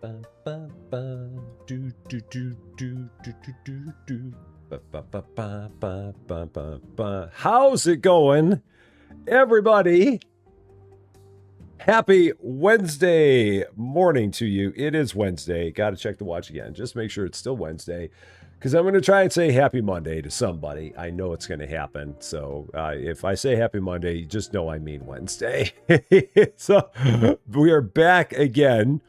Ba, ba, ba, do, do, do, do, do, do, do, do. Ba, ba, ba, ba, ba, ba, ba, ba. How's it going, everybody? Happy Wednesday morning to you. It is Wednesday. Got to check the watch again. Just make sure it's still Wednesday, because I'm going to try and say Happy Monday to somebody. I know it's going to happen. So if I say Happy Monday, just know I mean Wednesday. So we are back again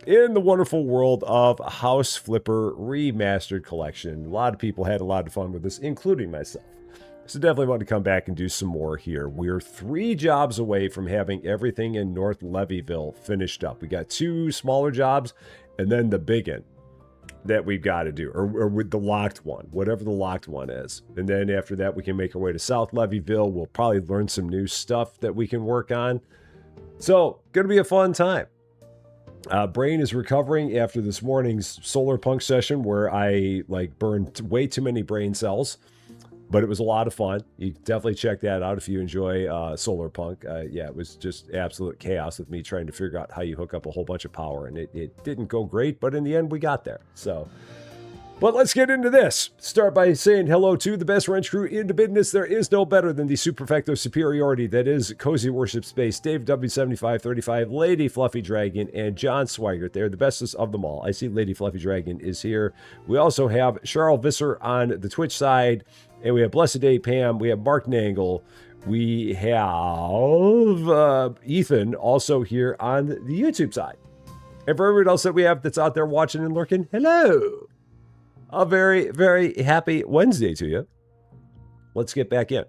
in the wonderful world of House Flipper Remastered Collection. A lot of people had a lot of fun with this, including myself. So definitely want to come back and do some more here. We're 3 jobs away from having everything in North Levyville finished up. We got 2 smaller jobs and then the big one that we've got to do, or with the locked one, whatever the locked one is. And then after that, we can make our way to South Levyville. We'll probably learn some new stuff that we can work on. So going to be a fun time. Brain is recovering after this morning's solar punk session where I burned way too many brain cells, but it was a lot of fun. You can definitely check that out if you enjoy solar punk. Yeah, it was just absolute chaos with me trying to figure out how you hook up a whole bunch of power, and it didn't go great, but in the end we got there. So, but let's get into this. Start by saying hello to the best wrench crew in the business. There is no better than the superfecto superiority that is Cozy Worship Space, Dave W7535, Lady Fluffy Dragon, and John Swigert. They're the bestest of them all. I see Lady Fluffy Dragon is here. We also have Charles Visser on the Twitch side, and we have Blessed Day Pam. We have Mark Nangle. We have Ethan also here on the YouTube side. And for everyone else that we have that's out there watching and lurking, hello. A very, very happy Wednesday to you. Let's get back in.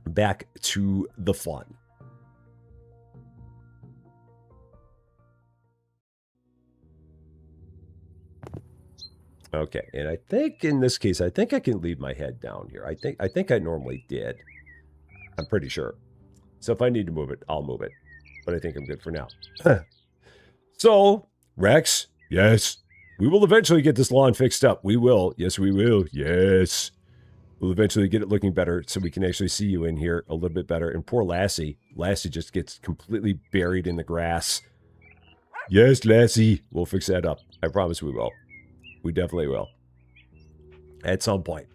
Back to the fun. Okay, and I think in this case, I think I can leave my head down here. I think I normally did. I'm pretty sure. So if I need to move it, I'll move it. But I think I'm good for now. So, Rex, yes. We will eventually get this lawn fixed up. We will. Yes, we will. Yes. We'll eventually get it looking better so we can actually see you in here a little bit better. And poor Lassie. Lassie just gets completely buried in the grass. Yes, Lassie. We'll fix that up. I promise we will. We definitely will. At some point.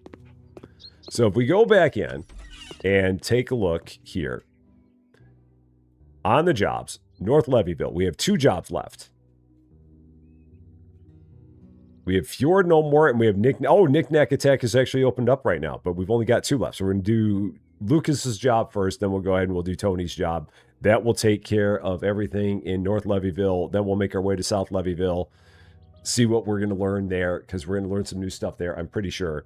So if we go back in and take a look here. On the jobs, North Levyville, we have 2 jobs left. We have Fjord No More, and we have Nick. Oh, Nick Knack Attack is actually opened up right now, but we've only got 2 left. So we're going to do Lucas's job first, then we'll go ahead and we'll do Tony's job. That will take care of everything in North Levyville. Then we'll make our way to South Levyville, see what we're going to learn there, because we're going to learn some new stuff there, I'm pretty sure.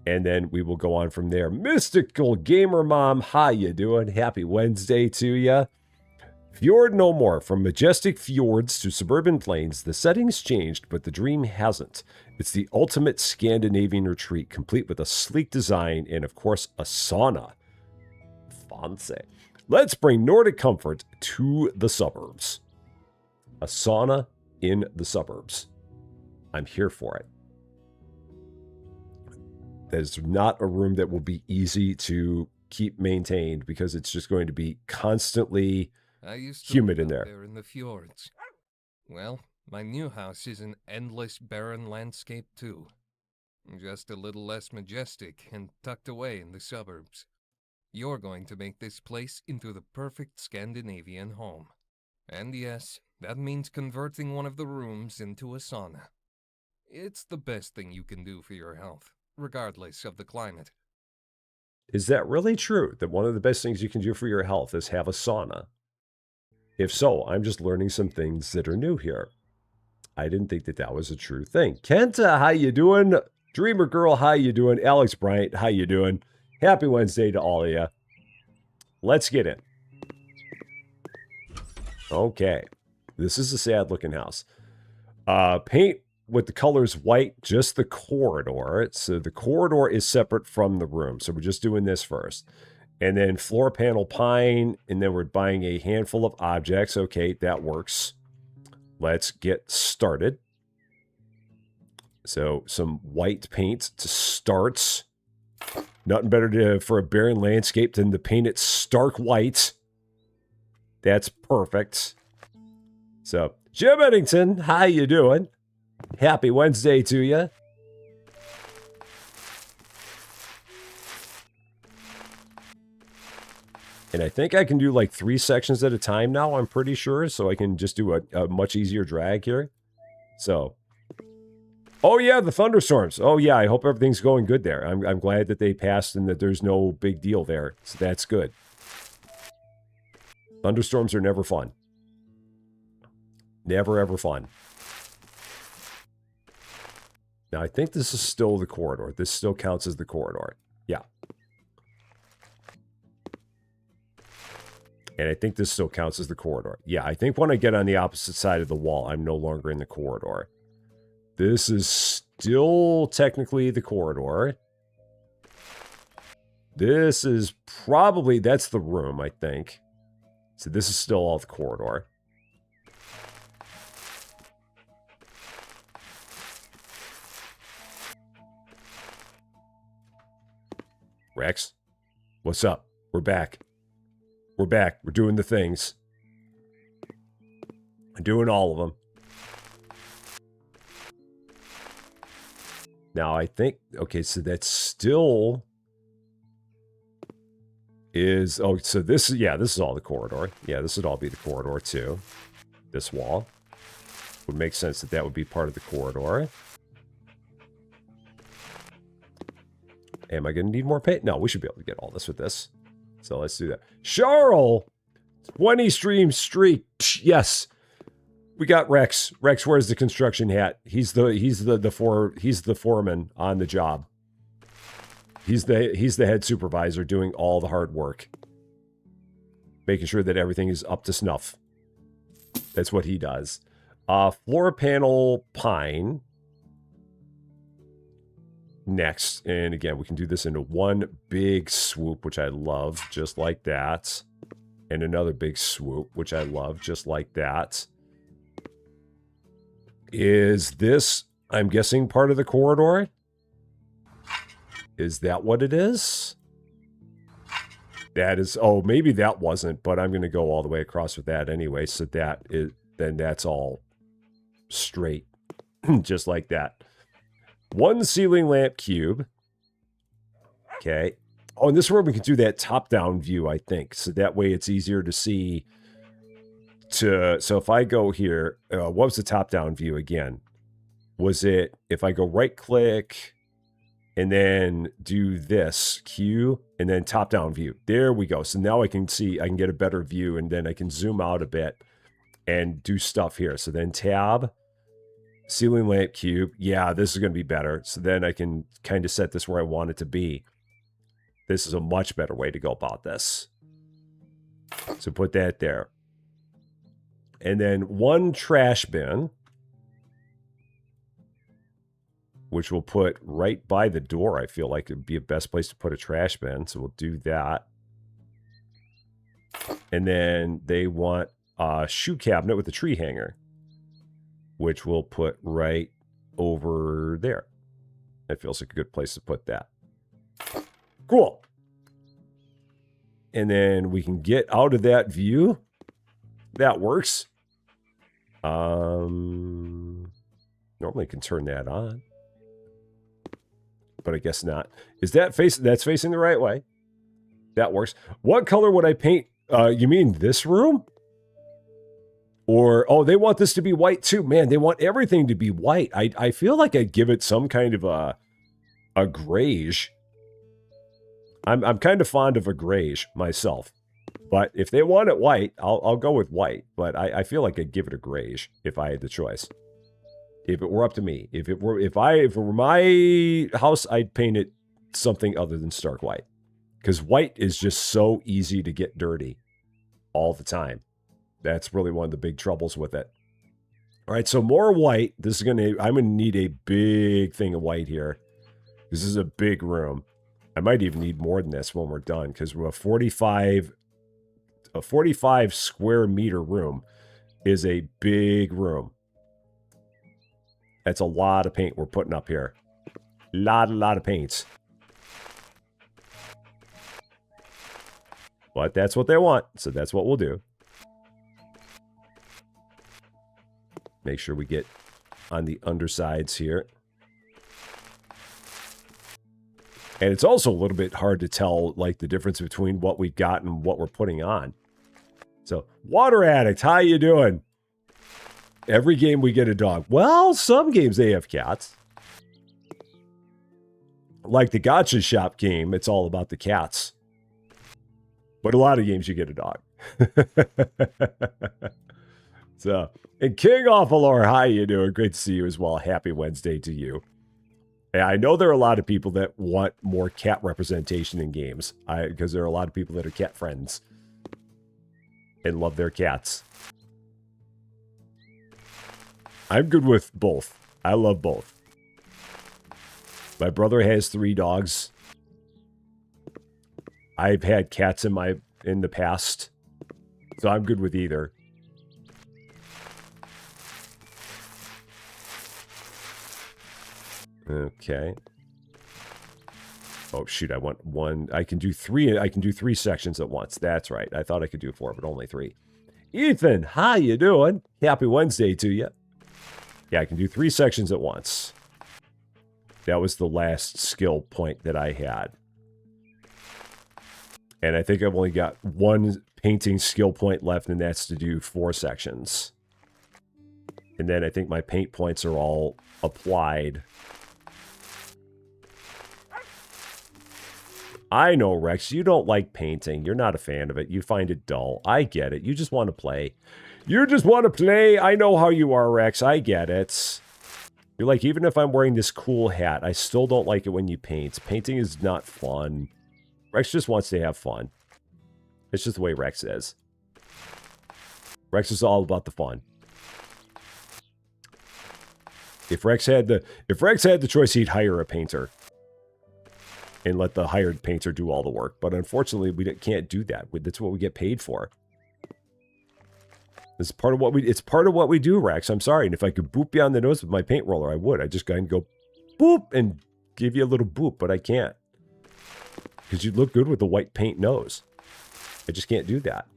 And then we will go on from there. Mystical Gamer Mom, how you doing? Happy Wednesday to you. Fjord No More. From majestic fjords to suburban plains, the setting's changed, but the dream hasn't. It's the ultimate Scandinavian retreat, complete with a sleek design and, of course, a sauna. Fancy. Let's bring Nordic comfort to the suburbs. A sauna in the suburbs. I'm here for it. That is not a room that will be easy to keep maintained because it's just going to be constantly humid in there. In the fjords. Well, my new house is an endless barren landscape too. Just a little less majestic and tucked away in the suburbs. You're going to make this place into the perfect Scandinavian home. And yes, that means converting one of the rooms into a sauna. It's the best thing you can do for your health, regardless of the climate. Is that really true, that one of the best things you can do for your health is have a sauna? If so, I'm just learning some things that are new here. I didn't think that that was a true thing. Kenta, how you doing? Dreamer Girl, how you doing? Alex Bryant, how you doing? Happy Wednesday to all of you. Let's get in. Okay. This is a sad-looking house. Paint with the colors white, just the corridor. So the corridor is separate from the room. So we're just doing this first. And then floor panel pine, and then we're buying a handful of objects. Okay, that works. Let's get started. So some white paint to start. Nothing better for a barren landscape than to paint it stark white. That's perfect. So, Jim Eddington, how you doing? Happy Wednesday to you. And I think I can do like 3 sections at a time now, I'm pretty sure. So I can just do a much easier drag here. So, oh yeah, the thunderstorms. Oh yeah, I hope everything's going good there. I'm glad that they passed and that there's no big deal there. So that's good. Thunderstorms are never fun. Never ever fun. Now I think this is still the corridor. This still counts as the corridor. Yeah. And I think this still counts as the corridor. Yeah, I think when I get on the opposite side of the wall, I'm no longer in the corridor. This is still technically the corridor. This is probably, that's the room, I think. So this is still all the corridor. Rex, what's up? We're back. We're back. We're doing the things. I'm doing all of them. Now, I think... Okay, so that still is... Oh, so this is... Yeah, this is all the corridor. Yeah, this would all be the corridor, too. This wall. Would make sense that that would be part of the corridor. Am I going to need more paint? No, we should be able to get all this with this. So let's do that. Charles! 20 stream streak. Yes. We got Rex. Rex wears the construction hat. He's the foreman on the job. He's the head supervisor doing all the hard work. Making sure that everything is up to snuff. That's what he does. Floor panel pine. Next, and again, we can do this into one big swoop, which I love, just like that. And another big swoop, which I love, just like that. Is this, I'm guessing, part of the corridor? Is that what it is? That is, oh, maybe that wasn't, but I'm going to go all the way across with that anyway, so that is, then that's all straight, just like that. One ceiling lamp cube. Okay. Oh, and this is where we can do that top-down view, I think. So that way it's easier to see. So if I go here, what was the top-down view again? Was it, if I go right-click and then do this, Q, and then top-down view. There we go. So now I can see, I can get a better view, and then I can zoom out a bit and do stuff here. So then tab. Ceiling lamp cube. Yeah, this is going to be better. So then I can kind of set this where I want it to be. This is a much better way to go about this. So put that there. And then one trash bin, which we'll put right by the door. I feel like it would be the best place to put a trash bin. So we'll do that. And then they want a shoe cabinet with a tree hanger, which we'll put right over there. That feels like a good place to put that. Cool. And then we can get out of that view. That works. Normally I can turn that on, but I guess not. Is that that's facing the right way? That works. What color would I paint? You mean this room? Or, oh, they want this to be white too. Man, they want everything to be white. I feel like I'd give it some kind of a grayish. I'm kind of fond of a grayish myself. But if they want it white, I'll go with white. But I feel like I'd give it a grayish if I had the choice. If it were up to me. If it were my house, I'd paint it something other than stark white. Because white is just so easy to get dirty all the time. That's really one of the big troubles with it. All right, so more white. I'm gonna need a big thing of white here. This is a big room. I might even need more than this when we're done, because we're a 45 square meter room is a big room. That's a lot of paint we're putting up here. Lot of paints. But that's what they want, so that's what we'll do. Make sure we get on the undersides here. And it's also a little bit hard to tell, like, the difference between what we've got and what we're putting on. So, Water Addict, how you doing? Every game we get a dog. Well, some games they have cats. Like the Gotcha Shop game, it's all about the cats. But a lot of games you get a dog. So, and King Awfulor, how you doing? Great to see you as well. Happy Wednesday to you. And I know there are a lot of people that want more cat representation in games. Because there are a lot of people that are cat friends. And love their cats. I'm good with both. I love both. My brother has 3 dogs. I've had cats in the past. So I'm good with either. Okay. Oh shoot, I want 1. I can do 3. I can do 3 sections at once. That's right. I thought I could do 4, but only 3. Ethan, how you doing? Happy Wednesday to you. Yeah, I can do 3 sections at once. That was the last skill point that I had. And I think I've only got 1 painting skill point left, and that's to do 4 sections. And then I think my paint points are all applied. I know, Rex, you don't like painting. You're not a fan of it. You find it dull. I get it. You just want to play. You just want to play. I know how you are, Rex. I get it. You're like, even if I'm wearing this cool hat, I still don't like it when you paint. Painting is not fun. Rex just wants to have fun. It's just the way Rex is. Rex is all about the fun. If Rex had the choice, he'd hire a painter. And let the hired painter do all the work. But unfortunately, we can't do that. That's what we get paid for. It's part of what we do, Rex. I'm sorry. And if I could boop you on the nose with my paint roller, I would. I just go ahead and go boop and give you a little boop, but I can't. Because you look good with the white paint nose. I just can't do that.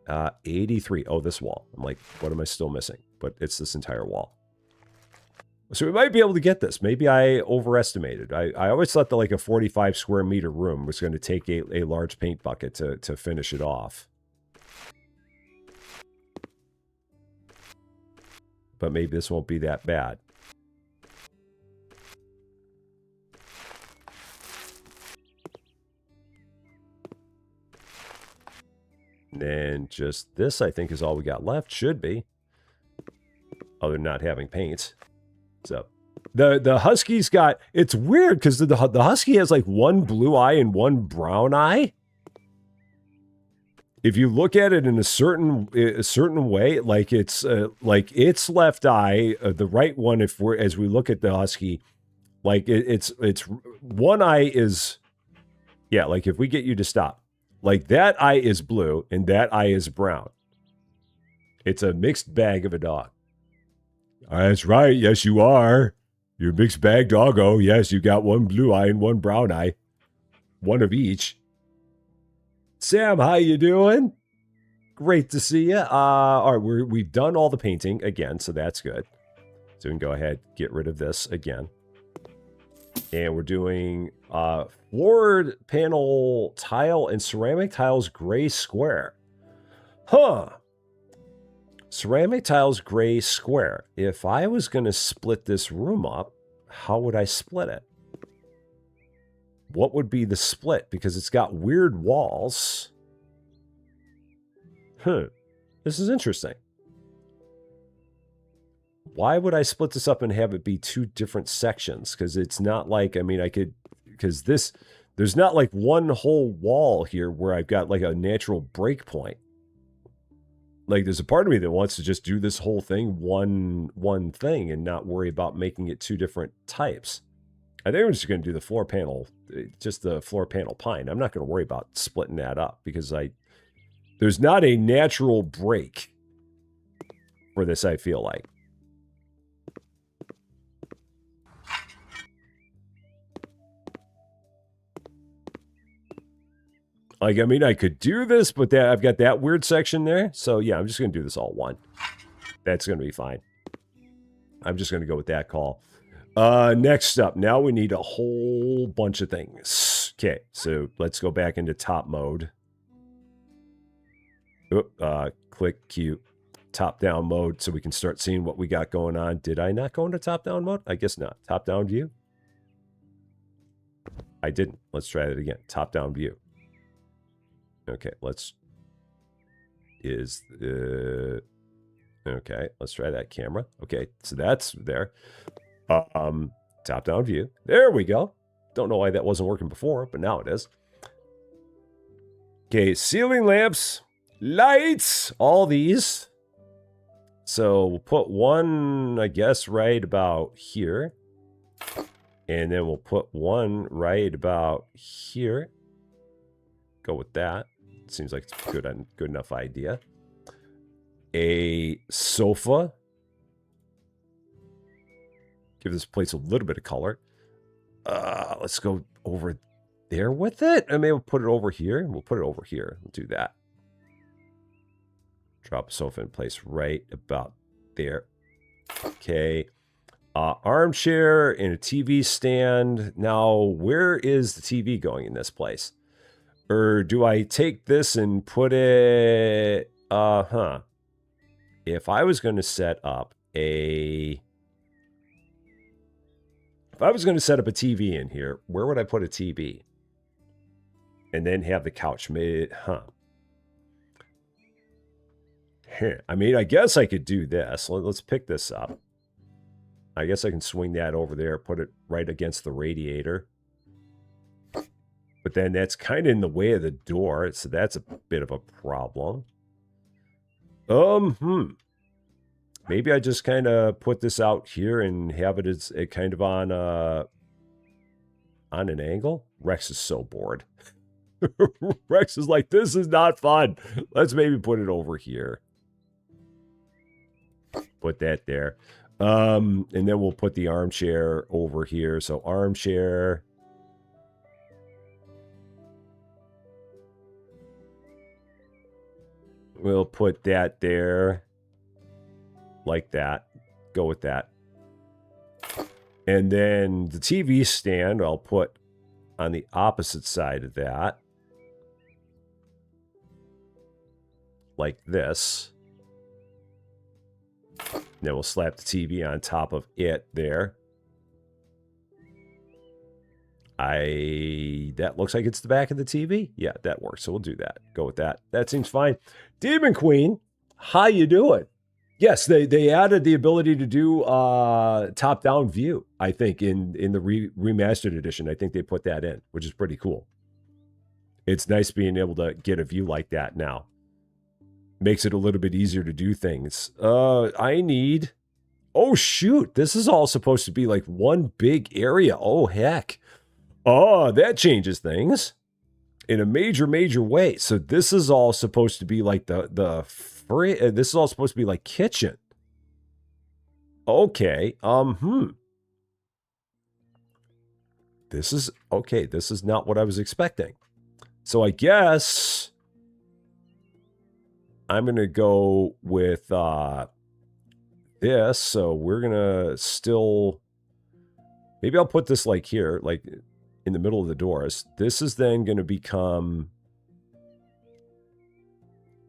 Uh, 83. Oh, this wall. I'm like, what am I still missing? But it's this entire wall. So we might be able to get this. Maybe I overestimated. I always thought that like a 45 square meter room was going to take a large paint bucket to finish it off. But maybe this won't be that bad. And then just this, I think, is all we got left. Should be. Other than not having paint. So, the Husky's got... It's weird, because the Husky has, like, 1 blue eye and 1 brown eye. If you look at it in a certain way, like its left eye, the right one, as we look at the Husky, like, it's one eye is... Yeah, like, if we get you to stop. Like, that eye is blue, and that eye is brown. It's a mixed bag of a dog. That's right. Yes, you are. You're a mixed bag doggo. Yes, you got 1 blue eye and 1 brown eye. 1 of each. Sam, how you doing? Great to see you. All right, we've done all the painting again, so that's good. So we can go ahead, get rid of this again. And we're doing floored panel tile and ceramic tiles gray square. Huh. Ceramic tiles gray square. If I was going to split this room up, how would I split it? What would be the split? Because it's got weird walls. This is interesting. Why would I split this up and have it be 2 different sections? Because it's not like, I mean, I could, because there's not like 1 whole wall here where I've got like a natural break point. Like, there's a part of me that wants to just do this whole thing one thing and not worry about making it 2 different types. I think I'm just going to do the floor panel, just the floor panel pine. I'm not going to worry about splitting that up because there's not a natural break for this, I feel like. Like, I mean, I could do this, but I've got that weird section there. So, yeah, I'm just going to do this all one. That's going to be fine. I'm just going to go with that call. Next up, now we need a whole bunch of things. Okay, so let's go back into top mode. Click Q. Top-down mode so we can start seeing what we got going on. Did I not go into top-down mode? I guess not. Top-down view? I didn't. Let's try that again. Top-down view. Okay, let's... Okay, let's try that camera. Okay, so that's there. Top-down view. There we go. Don't know why that wasn't working before, but now it is. Okay, ceiling lamps, lights, all these. So we'll put one, I guess, right about here. And then we'll put one right about here. Go with that. Seems like it's a good enough idea. A sofa. Give this place a little bit of color. Let's go over there with it. I mean, we'll put it over here. We'll put it over here. We'll do that. Drop a sofa in place right about there. Okay. Armchair and a TV stand. Now, where is the TV going in this place? Or do I take this and put it... If I was going to set up a... If I was going to set up a TV in here, where would I put a TV? And then have the couch made... I mean, I guess I could do this. Let's pick this up. I guess I can swing that over there, put it right against the radiator. But then that's kind of in the way of the door, so that's a bit of a problem. Maybe I just kind of put this out here and have it as a kind of on an angle. Rex is so bored. Rex is like, this is not fun. Let's maybe put it over here. Put that there. And then we'll put the armchair over here. So armchair. We'll put that there. Like that. Go with that. And then the TV stand I'll put on the opposite side of that. Like this. Then we'll slap the TV on top of it there. That looks like it's the back of the TV. Yeah, that works. So we'll do that. Go with that. That seems fine. Demon Queen, how you doing? Yes, they added the ability to do top-down view, I think, in the remastered edition. I think they put that in, which is pretty cool. It's nice being able to get a view like that now. Makes it a little bit easier to do things. I need... Oh, shoot. This is all supposed to be like one big area. Oh, heck. Oh, that changes things in a major, major way. So this is all supposed to be like this is all supposed to be like kitchen. Okay. This is... Okay, this is not what I was expecting. So I guess... I'm going to go with this. So we're going to still... Maybe I'll put this like here, like in the middle of the doors. This is then going to become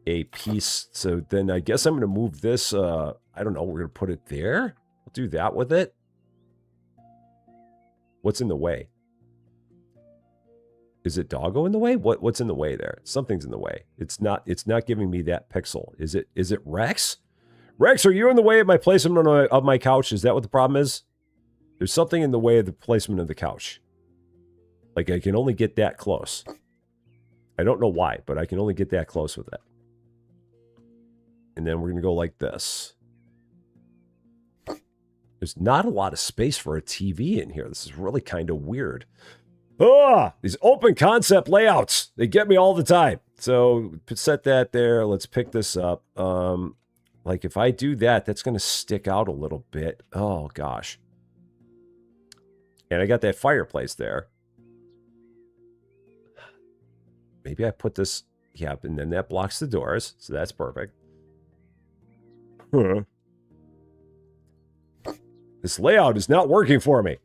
a piece. So then I guess I'm going to move this. I don't know. We're going to put it there. I'll do that with it. What's in the way? Is it doggo in the way? What's in the way there? Something's in the way. It's not giving me that pixel. Is it Rex? Rex, are you in the way of my placement of my couch? Is that what the problem is? There's something in the way of the placement of the couch. Like I can only get that close. I don't know why, but I can only get that close with it. And then we're going to go like this. There's not a lot of space for a TV in here. This is really kind of weird. These open concept layouts, they get me all the time. So set that there. Let's pick this up. Like if I do that, that's going to stick out a little bit. Oh, gosh. And I got that fireplace there. maybe I put this, yeah, and then that blocks the doors, so that's perfect. Huh. This layout is not working for me.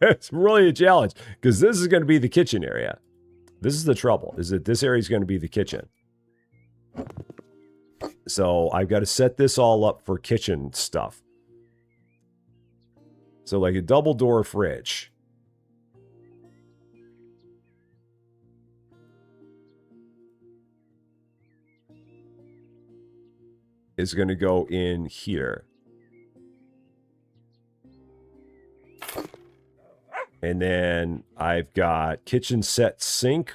It's really a challenge, because this is going to be the kitchen area. This is the trouble, is that this area is going to be the kitchen. So I've got to set this all up for kitchen stuff. So like a double door fridge. Is going to go in here. And then I've got kitchen set sink.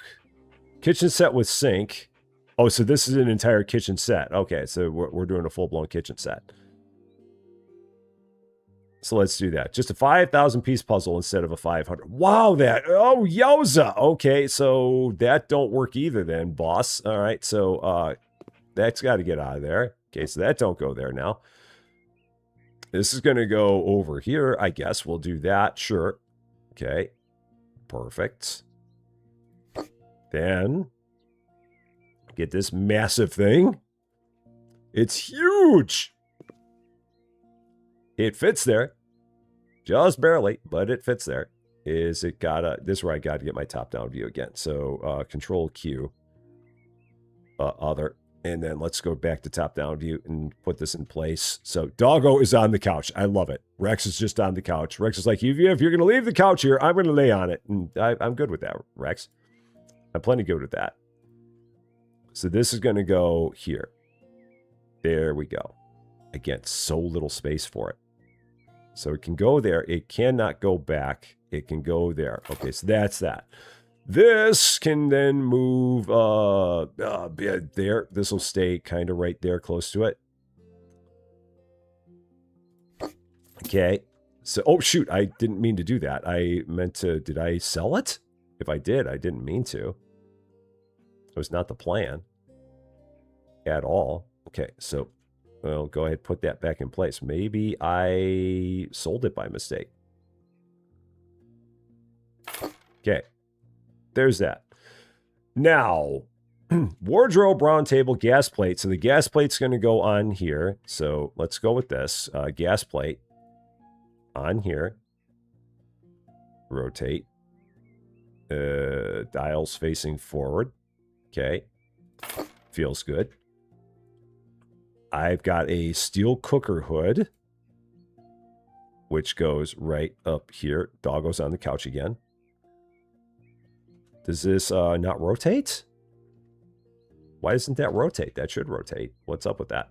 Kitchen set with sink. Oh, so this is an entire kitchen set. Okay, so we're doing a full-blown kitchen set. So let's do that. Just a 5,000-piece puzzle instead of a 500. Wow, that. Oh, yowza. Okay, so that don't work either then, boss. All right, so that's got to get out of there. Okay, so that don't go there now. This is going to go over here, I guess. We'll do that. Sure. Okay. Perfect. Then get this massive thing. It's huge. It fits there. Just barely, but it fits there. Is it gotta... This is where I got to get my top-down view again. So, Control Q. Other. And then let's go back to top-down view and put this in place. So Doggo is on the couch. I love it. Rex is just on the couch. Rex is like, if you're going to leave the couch here, I'm going to lay on it. And I'm good with that, Rex. I'm plenty good with that. So this is going to go here. There we go. Again, so little space for it. So it can go there. It cannot go back. It can go there. Okay, so that's that. This can then move there. This will stay kind of right there close to it. Okay. So, oh, shoot. I didn't mean to do that. I meant to, did I sell it? If I did, I didn't mean to. It was not the plan at all. Okay, so, well, go ahead and put that back in place. Maybe I sold it by mistake. Okay. There's that. Now, wardrobe, round table, gas plate. So the gas plate's going to go on here. So let's go with this. Gas plate on here. Rotate. Dials facing forward. Okay. Feels good. I've got a steel cooker hood, which goes right up here. Doggo's on the couch again. Does this not rotate? Why doesn't that rotate? That should rotate. What's up with that?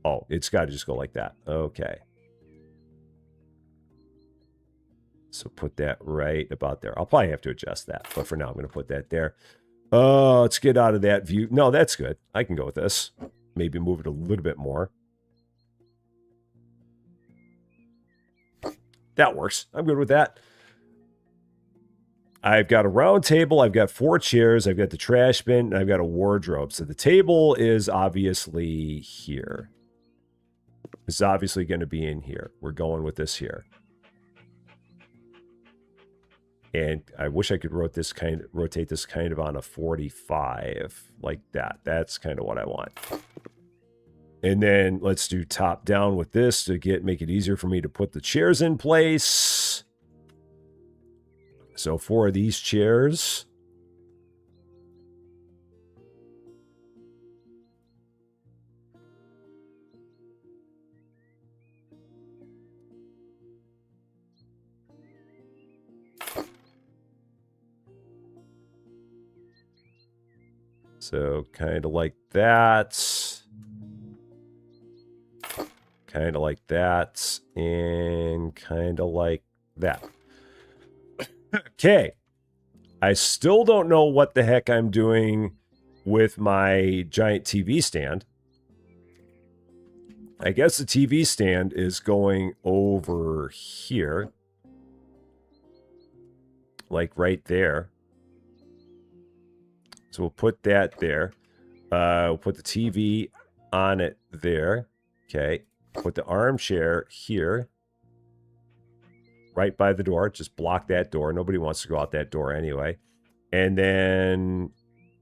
Oh, it's got to just go like that. Okay. So put that right about there. I'll probably have to adjust that, but for now I'm going to put that there. Let's get out of that view. No, that's good. I can go with this. Maybe move it a little bit more. That works. I'm good with that. I've got a round table, I've got 4 chairs, I've got the trash bin, and I've got a wardrobe. So the table is obviously here. It's obviously going to be in here. We're going with this here. And I wish I could rotate this kind of on a 45 like that. That's kind of what I want. And then let's do top down with this to make it easier for me to put the chairs in place. So 4 of these chairs. So kind of like that. Kind of like that. And kind of like that. Okay. I still don't know what the heck I'm doing with my giant TV stand. I guess the TV stand is going over here. Like right there. So we'll put that there. We'll put the TV on it there. Okay. Put the armchair here. Right by the door. Just block that door. Nobody wants to go out that door anyway. And then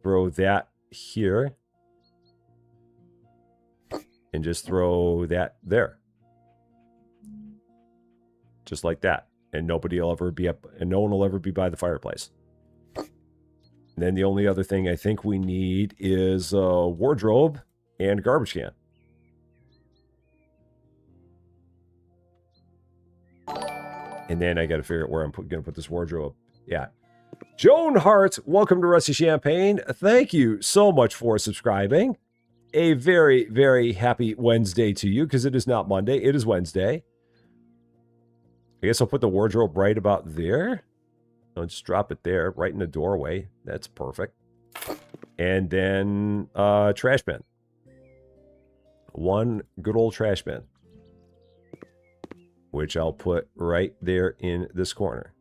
throw that here. And just throw that there. Just like that. And nobody will ever be up, and no one will ever be by the fireplace. And then the only other thing I think we need is a wardrobe and a garbage can. And then I got to figure out where I'm going to put this wardrobe. Yeah. Joan Hart, welcome to Rusty Champagne. Thank you so much for subscribing. A very, very happy Wednesday to you, because it is not Monday. It is Wednesday. I guess I'll put the wardrobe right about there. I'll just drop it there, right in the doorway. That's perfect. And then trash bin. One good old trash bin. Which I'll put right there in this corner.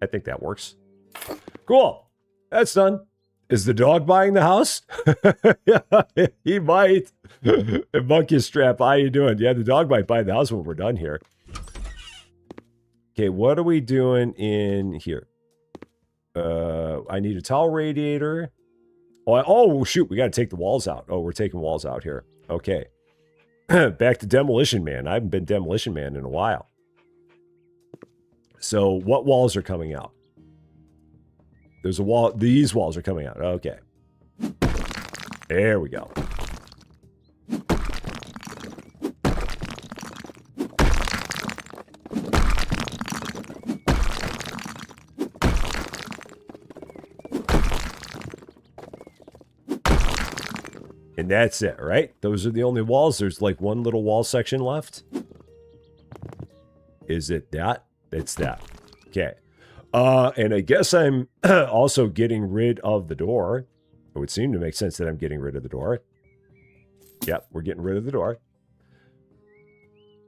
I think that works. Cool. That's done. Is the dog buying the house? Yeah, he might. Monkey Strap, how you doing? Yeah, the dog might buy the house when we're done here. Okay, what are we doing in here? I need a towel radiator. Oh, shoot, we got to take the walls out. Oh, we're taking walls out here. Okay. Back to Demolition Man. I haven't been Demolition Man in a while. So what walls are coming out? There's a wall. These walls are coming out. Okay. There we go. And that's it, right? Those are the only walls. There's like one little wall section left. Is it that? It's that. Okay. And I guess I'm also getting rid of the door. It would seem to make sense that I'm getting rid of the door. Yep, we're getting rid of the door.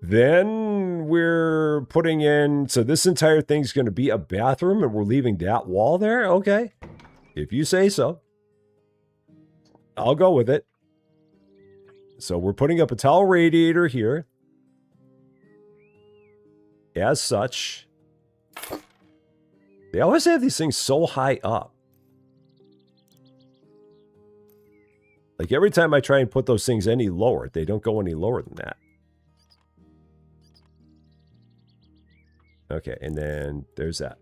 Then we're putting in... So this entire thing's going to be a bathroom, and we're leaving that wall there? Okay. If you say so. I'll go with it. So we're putting up a towel radiator here. As such... They always have these things so high up. Like every time I try and put those things any lower, they don't go any lower than that. Okay, and then there's that.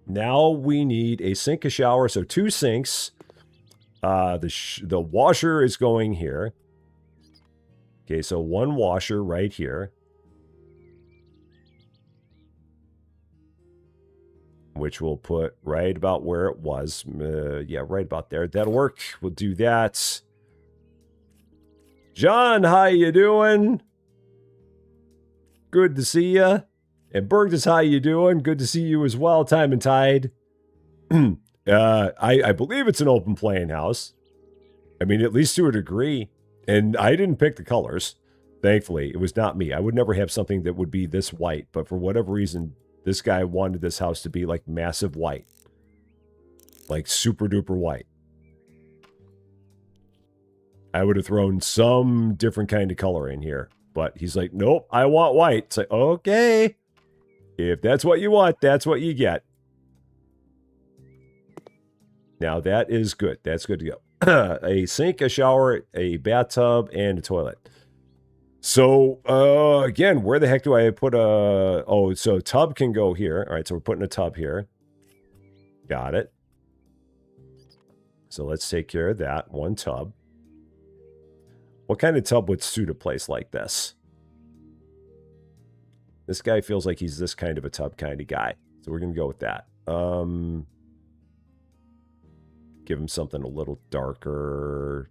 Now we need a sink, a shower, so 2 sinks. The washer is going here. Okay, so 1 washer right here. Which we'll put right about where it was. Yeah, right about there. That'll work. We'll do that. John, how you doing? Good to see you. And Bergdus, how you doing? Good to see you as well, Time and Tide. I believe it's an open playing house. I mean, at least to a degree. And I didn't pick the colors. Thankfully, it was not me. I would never have something that would be this white. But for whatever reason... This guy wanted this house to be like massive white. Like super duper white. I would have thrown some different kind of color in here. But he's like, nope, I want white. It's like, okay. If that's what you want, that's what you get. Now that is good. That's good to go. A sink, a shower, a bathtub, and a toilet. So, again, where the heck do I put a... Oh, so tub can go here. All right, so we're putting a tub here. Got it. So let's take care of that. 1 tub. What kind of tub would suit a place like this? This guy feels like he's this kind of a tub kind of guy. So we're going to go with that. Give him something a little darker.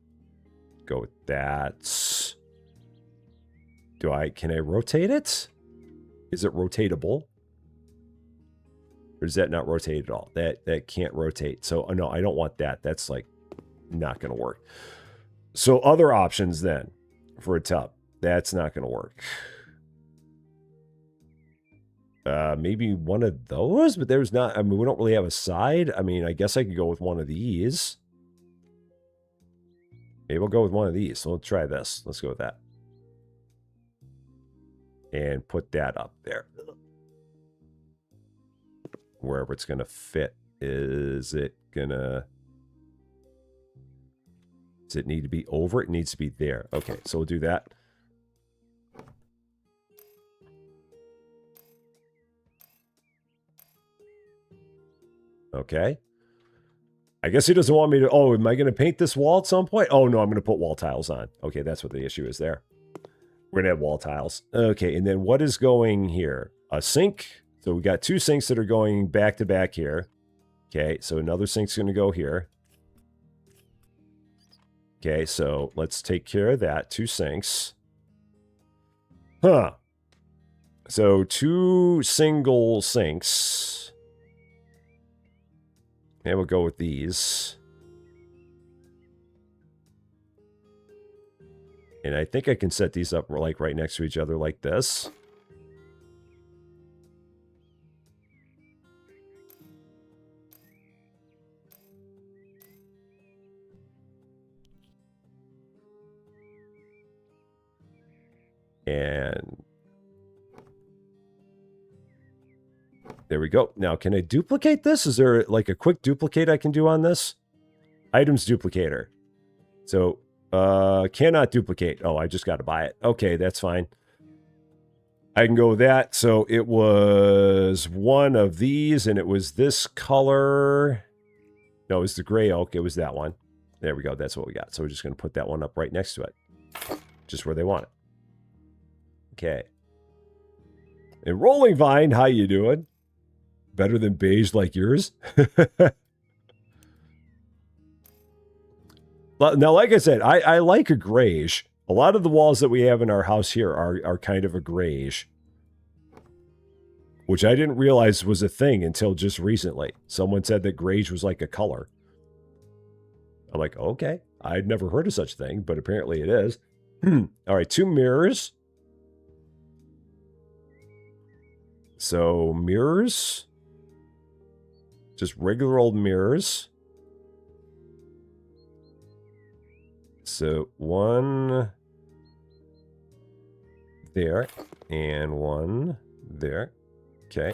Go with that. Can I rotate it? Is it rotatable? Or does that not rotate at all? That can't rotate. So, no, I don't want that. That's like not going to work. So other options then for a tub. That's not going to work. Maybe one of those, but there's not, I mean, we don't really have a side. I mean, I guess I could go with one of these. Maybe we'll go with one of these. So let's try this. Let's go with that. And put that up there. wherever it's going to fit. Is it going to... Does it need to be over? It needs to be there. Okay, so we'll do that. Okay. I guess he doesn't want me to... Oh, am I going to paint this wall at some point? Oh, no, I'm going to put wall tiles on. Okay, that's what the issue is there. We're going to have wall tiles. Okay, and then what is going here? A sink. So we got 2 sinks that are going back to back here. Okay, so another sink's going to go here. Okay, so let's take care of that. 2 sinks. Huh. So 2 single sinks. And we'll go with these. And I think I can set these up like right next to each other like this. And there we go. Now, can I duplicate this? Is there like a quick duplicate I can do on this? Items duplicator. So, cannot duplicate. Oh, I just got to buy it. Okay, that's fine. I can go with that. So it was one of these, and it was this color. No, it was the gray oak. It was that one. There we go. That's what we got. So we're just going to put that one up right next to it. Just where they want it. Okay. And Rolling Vine, how you doing? Better than beige like yours? Now, like I said, I like a grayish. A lot of the walls that we have in our house here are kind of a grayish. Which I didn't realize was a thing until just recently. Someone said that grayish was like a color. I'm like, okay. I'd never heard of such a thing, but apparently it is. All right, 2 mirrors. So, mirrors. Just regular old mirrors. So, 1 there and 1 there. Okay.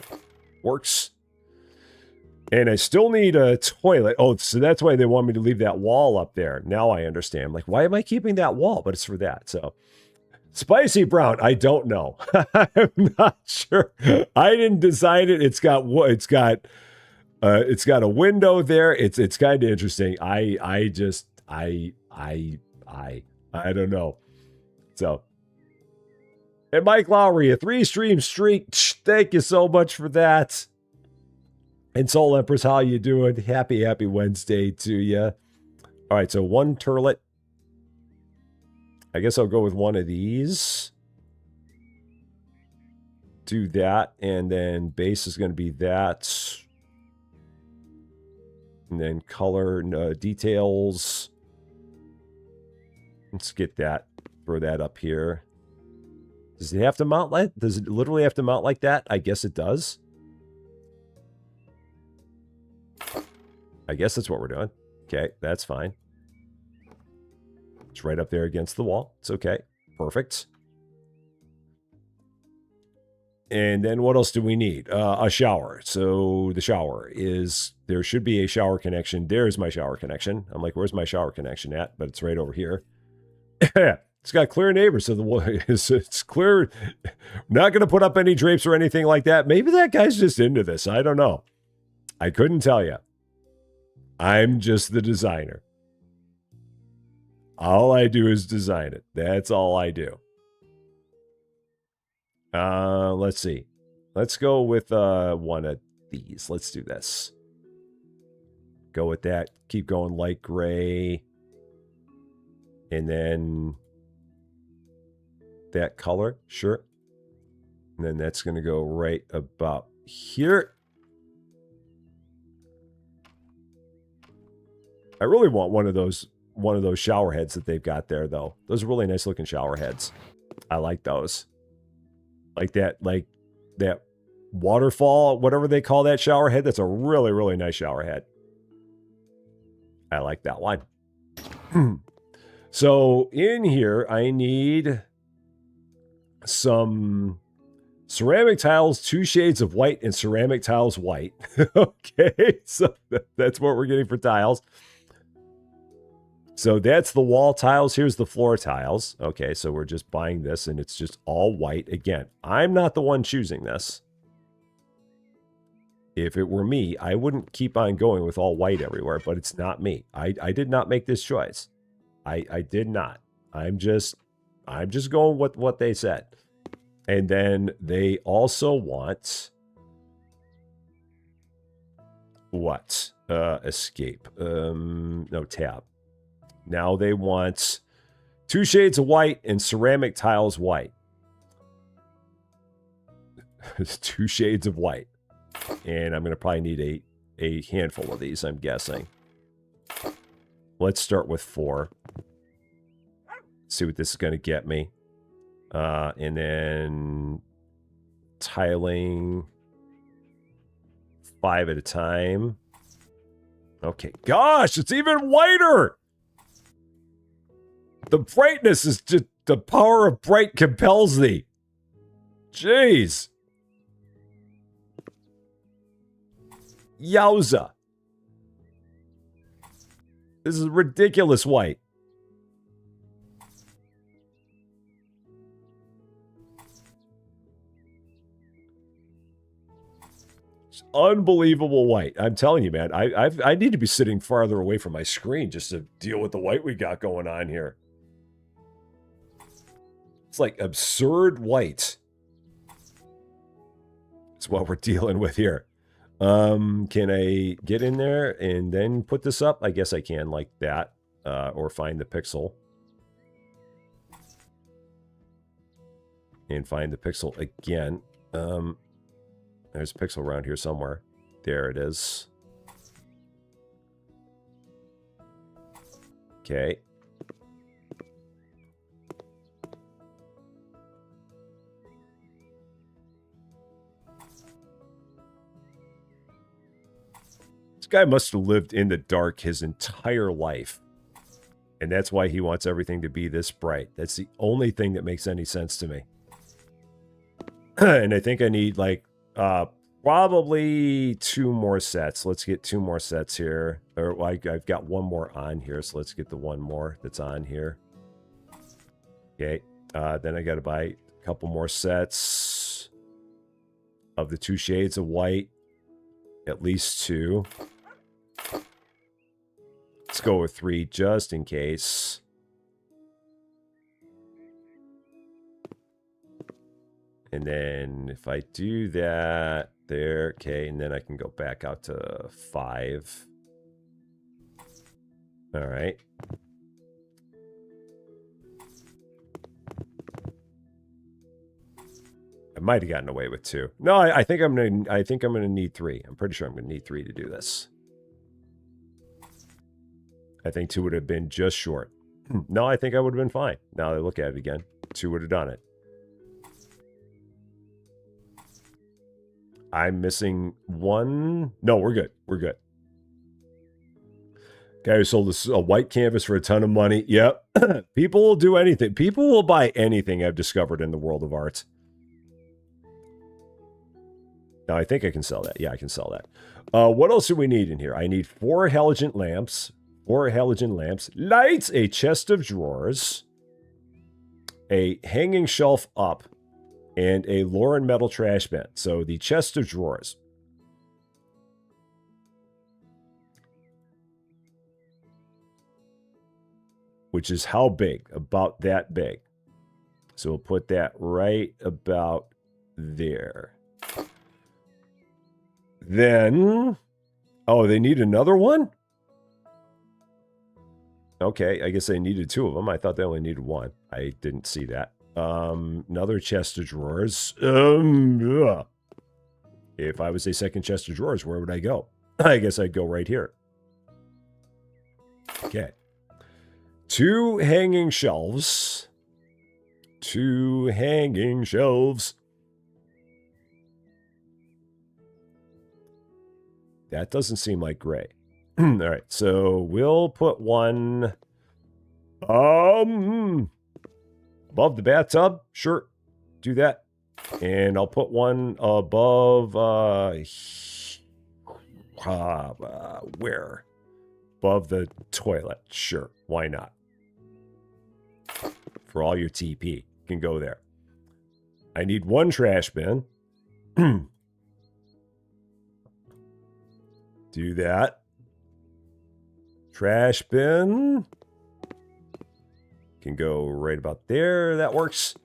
Works. And I still need a toilet. Oh, so that's why they want me to leave that wall up there. Now I understand. Like, why am I keeping that wall? But it's for that. So, spicy brown. I don't know. I'm not sure. I didn't decide it. It's got a window there. It's kind of interesting. I don't know. So, and Mike Lowry, a 3-stream streak. Thank you so much for that. And Soul Empress, how you doing? Happy Wednesday to you. All right, so 1 turlet. I guess I'll go with 1 of these. Do that, and then base is going to be that. And then color details. Let's get that. Throw that up here. Does it have to mount like? Does it literally have to mount like that? I guess it does. I guess that's what we're doing. Okay, that's fine. It's right up there against the wall. It's okay. Perfect. And then what else do we need? A shower. So the shower is... There should be a shower connection. There's my shower connection. I'm like, where's my shower connection at? But it's right over here. It's got clear neighbors, so it's clear. Not going to put up any drapes or anything like that. Maybe that guy's just into this. I don't know. I couldn't tell you. I'm just the designer. All I do is design it. That's all I do. Let's see. Let's go with one of these. Let's do this. Go with that. Keep going light gray. And then that color. Sure. And then that's going to go right about here. I really want one of those shower heads that they've got there, though. Those are really nice looking shower heads. I like those. Like that waterfall, whatever they call that shower head. That's a really, really nice shower head. I like that one. So in here, I need some Ceramic tiles, 2 shades of white and ceramic tiles white. Okay, so that's what we're getting for tiles. So that's the wall tiles. Here's the floor tiles. Okay, so we're just buying this, and it's just all white. Again, I'm not the one choosing this. If it were me, I wouldn't keep on going with all white everywhere, but it's not me. I did not make this choice. I did not. I'm just going with what they said. And then they also want what? Escape. No, tab. Now they want 2 shades of white and ceramic tiles white. 2 shades of white. And I'm going to probably need a handful of these, I'm guessing. Let's start with 4. See what this is going to get me. And then tiling 5 at a time. Okay. Gosh, it's even whiter! The brightness is just... The power of bright compels thee. Jeez. Yowza. This is ridiculous white. It's unbelievable white. I'm telling you, man. I need to be sitting farther away from my screen just to deal with the white we got going on here. It's like absurd white. That's what we're dealing with here. Can I get in there and then put this up? I guess I can, like that. Or find the pixel. And find the pixel again. There's a pixel around here somewhere. There it is. Okay. Guy must have lived in the dark his entire life. And that's why he wants everything to be this bright. That's the only thing that makes any sense to me. And I think I need like probably 2 more sets. Let's get 2 more sets here. Or like I've got 1 more on here, so let's get the 1 more that's on here. Okay. Then I got to buy a couple more sets of the 2 shades of white. At least 2. Let's go with 3 just in case. And then if I do that there, okay, and then I can go back out to 5. All right. I might have gotten away with 2. No, I think I'm gonna need 3. I'm pretty sure I'm gonna need 3 to do this. I think 2 would have been just short. No, I think I would have been fine. Now that I look at it again, 2 would have done it. I'm missing 1. No, we're good. We're good. Guy who sold a white canvas for a ton of money. Yep. People will do anything. People will buy anything, I've discovered in the world of art. Now, I think I can sell that. Yeah, I can sell that. What else do we need in here? I need 4 halogen lamps. 4 halogen lamps. Lights. A chest of drawers. A hanging shelf up. And a Lauren metal trash bin. So the chest of drawers. Which is how big? About that big. So we'll put that right about there. Then, oh, they need another one? Okay, I guess they needed 2 of them. I thought they only needed 1. I didn't see that. Another chest of drawers. Ugh. If I was a second chest of drawers, where would I go? I guess I'd go right here. Okay. 2 hanging shelves. 2 hanging shelves. That doesn't seem like gray. All right, so we'll put 1 above the bathtub. Sure, do that. And I'll put one above, where? Above the toilet. Sure, why not? For all your TP, can go there. I need one trash bin. Do that. Trash bin can go right about there. That works.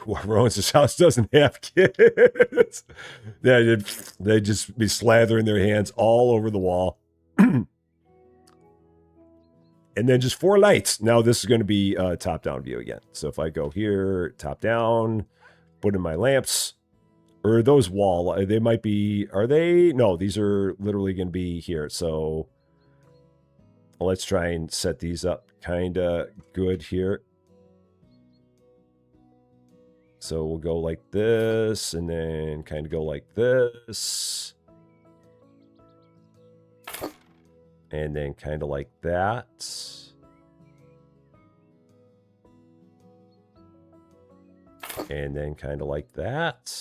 Whoever owns this house doesn't have kids. They just be slathering their hands all over the wall. And then just 4 lights. Now this is going to be a top-down view again. So if I go here, top-down, put in my lamps, or those wall, they might be, are they? No, these are literally going to be here. So let's try and set these up kind of good here. So we'll go like this, and then kind of go like this. And then kind of like that. And then kind of like that.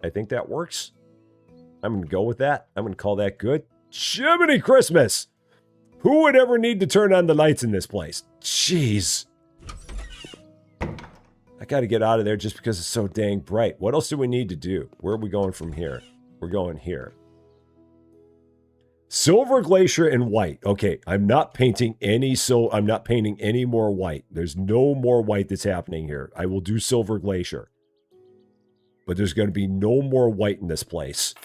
I think that works. I'm going to go with that. I'm going to call that good. Jiminy Christmas! Who would ever need to turn on the lights in this place? Jeez. I got to get out of there just because it's so dang bright. What else do we need to do? Where are we going from here? We're going here. Silver glacier and white. Okay, I'm not painting any I'm not painting any more white. There's no more white that's happening here. I will do silver glacier. But there's going to be no more white in this place.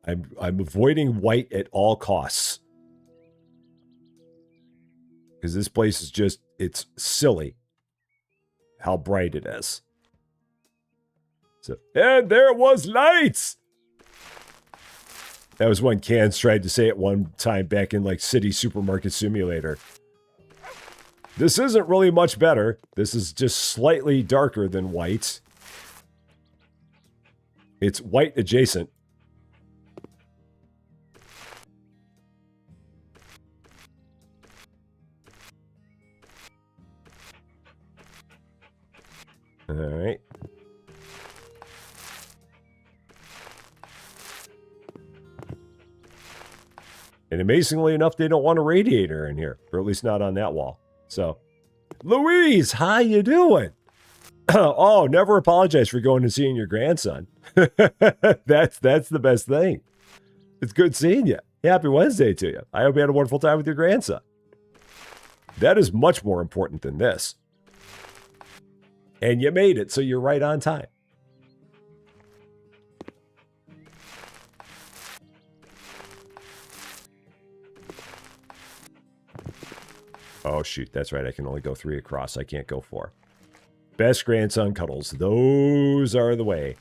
I'm avoiding white at all costs. Because this place is just, it's silly how bright it is. So, and there was lights! That was when Cans tried to say it one time back in like City Supermarket Simulator. This isn't really much better. This is just slightly darker than white. It's white adjacent. All right. And amazingly enough, they don't want a radiator in here, or at least not on that wall. So, Louise, how you doing? Oh, never apologize for going and seeing your grandson. That's the best thing. It's good seeing you. Happy Wednesday to you. I hope you had a wonderful time with your grandson. That is much more important than this. And you made it, so you're right on time. Oh, shoot. That's right. I can only go 3 across. I can't go 4. Best grandson cuddles. Those are the way.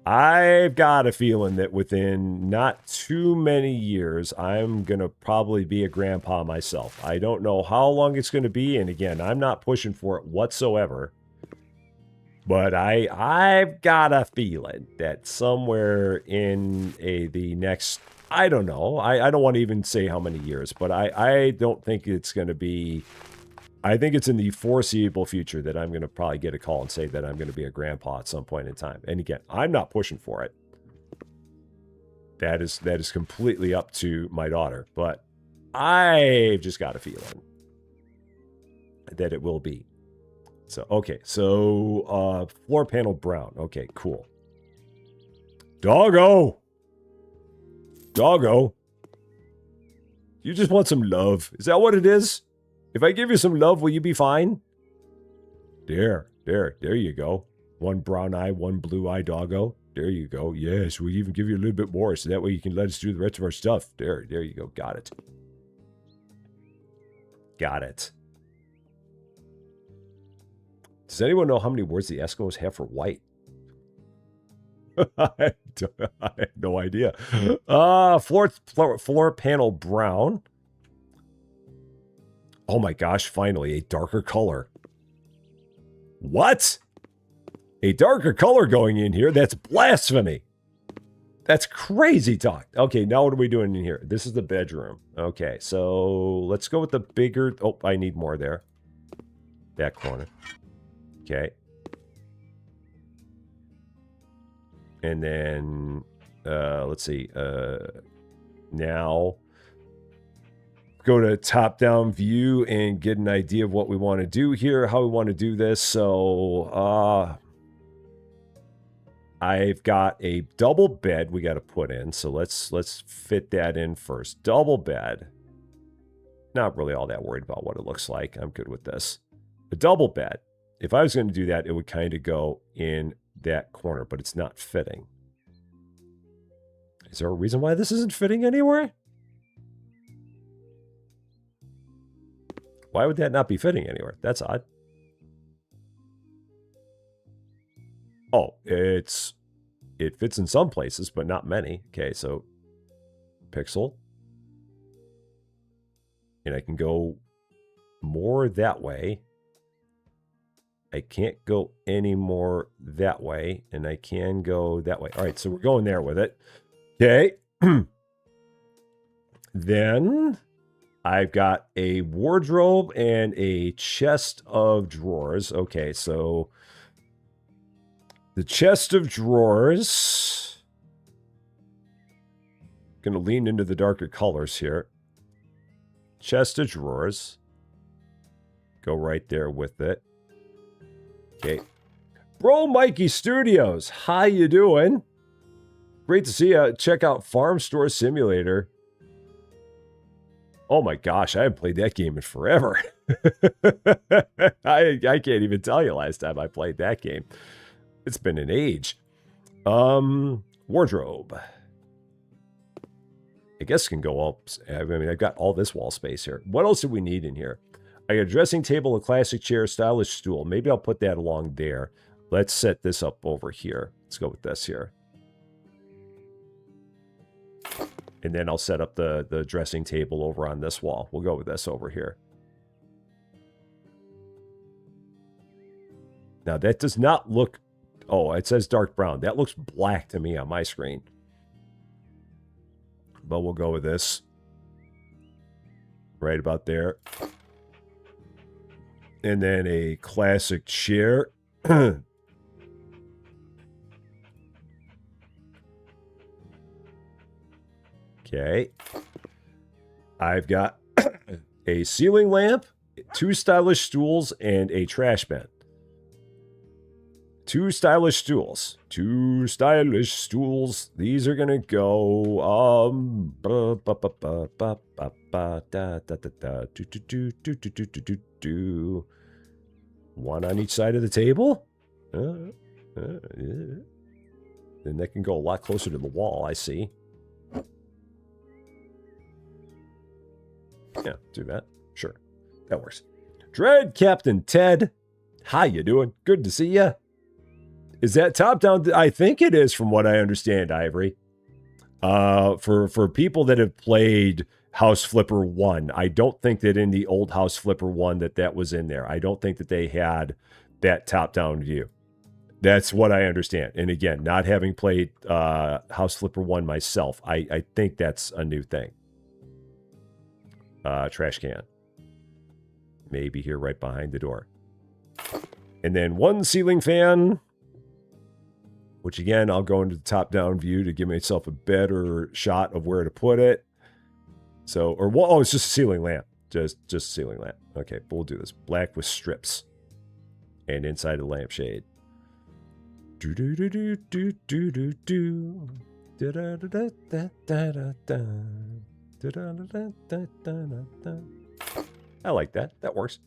I've got a feeling that within not too many years, I'm going to probably be a grandpa myself. I don't know how long it's going to be. And again, I'm not pushing for it whatsoever. But I've got a feeling that somewhere in the next, I don't know, I don't want to even say how many years, but I don't think it's going to be, I think it's in the foreseeable future that I'm going to probably get a call and say that I'm going to be a grandpa at some point in time. And again, I'm not pushing for it. That is completely up to my daughter, but I've just got a feeling that it will be. So, okay, so floor panel brown. Okay, cool. Doggo! Doggo! You just want some love. Is that what it is? If I give you some love, will you be fine? There you go. One brown eye, one blue eye, doggo. There you go. Yes, we'll even give you a little bit more, so that way you can let us do the rest of our stuff. There you go. Got it. Got it. Does anyone know how many words the Eskimos have for white? I have no idea. Floor panel brown. Oh my gosh, finally, a darker color. What? A darker color going in here? That's blasphemy. That's crazy talk. Okay, now what are we doing in here? This is the bedroom. Okay, so let's go with the bigger... Oh, I need more there. That corner. Okay. And then, let's see, now go to top-down view and get an idea of what we want to do here, how we want to do this. So, I've got a double bed we got to put in, so let's fit that in first. Double bed. Not really all that worried about what it looks like. I'm good with this. A double bed. If I was going to do that, it would kind of go in that corner, but it's not fitting. Is there a reason why this isn't fitting anywhere? Why would that not be fitting anywhere? That's odd. Oh, it fits in some places, but not many. Okay, so pixel. And I can go more that way. I can't go any more that way, and I can go that way. All right, so we're going there with it. Okay. Then I've got a wardrobe and a chest of drawers. Okay, so the chest of drawers. Going to lean into the darker colors here. Chest of drawers. Go right there with it. Okay. Bro Mikey Studios, how you doing? Great to see you. Check out Farm Store Simulator. Oh my gosh, I haven't played that game in forever. I can't even tell you last time I played that game. It's been an age. Wardrobe. I guess can go up. I mean, I've got all this wall space here. What else do we need in here? I got a dressing table, a classic chair, stylish stool. Maybe I'll put that along there. Let's set this up over here. Let's go with this here. And then I'll set up the dressing table over on this wall. We'll go with this over here. Now, that does not look... Oh, it says dark brown. That looks black to me on my screen. But we'll go with this. Right about there. And then a classic chair. Okay. I've got a ceiling lamp, 2 stylish stools, and a trash bin. 2 stylish stools. 2 stylish stools. These are gonna go one on each side of the table. Then that can go a lot closer to the wall, I see. Yeah, do that. Sure. That works. Dread Captain Ted. How you doing? Good to see ya. Is that top-down? I think it is, from what I understand, Ivory. For people that have played House Flipper 1, I don't think that in the old House Flipper 1 that was in there. I don't think that they had that top-down view. That's what I understand. And again, not having played House Flipper 1 myself, I think that's a new thing. Trash can. Maybe here right behind the door. And then 1 ceiling fan, which again, I'll go into the top-down view to give myself a better shot of where to put it. So, oh, it's just a ceiling lamp. Just a ceiling lamp. Okay, but we'll do this. Black with strips. And inside the lampshade. Do-do-do-do-do-do-do-do. Da-da-da-da-da-da-da. I like that. That works.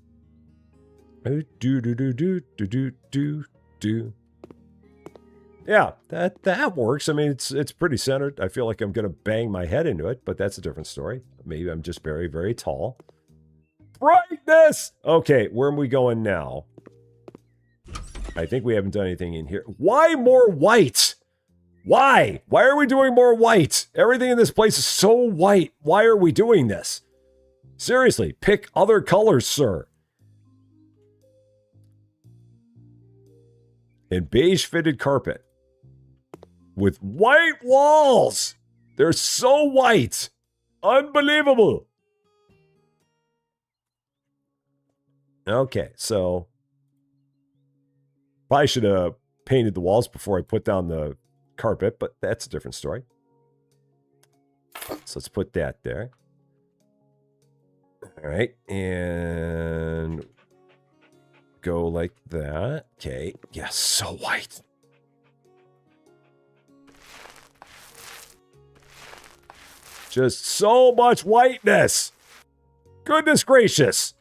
Do-do-do-do-do-do-do-do. Yeah, that works. I mean, it's pretty centered. I feel like I'm going to bang my head into it, but that's a different story. Maybe I'm just very, very tall. Brightness! Okay, where are we going now? I think we haven't done anything in here. Why more white? Why? Why are we doing more white? Everything in this place is so white. Why are we doing this? Seriously, pick other colors, sir. And beige fitted carpet. With white walls. They're so white. Unbelievable. Okay, so probably should have painted the walls before I put down the carpet, but that's a different story. So let's put that there. All right, and go like that. Okay, yes, so white. Just so much whiteness. Goodness gracious.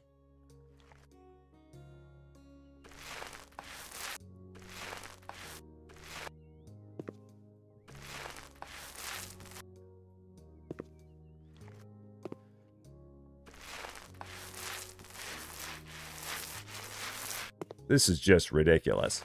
This is just ridiculous.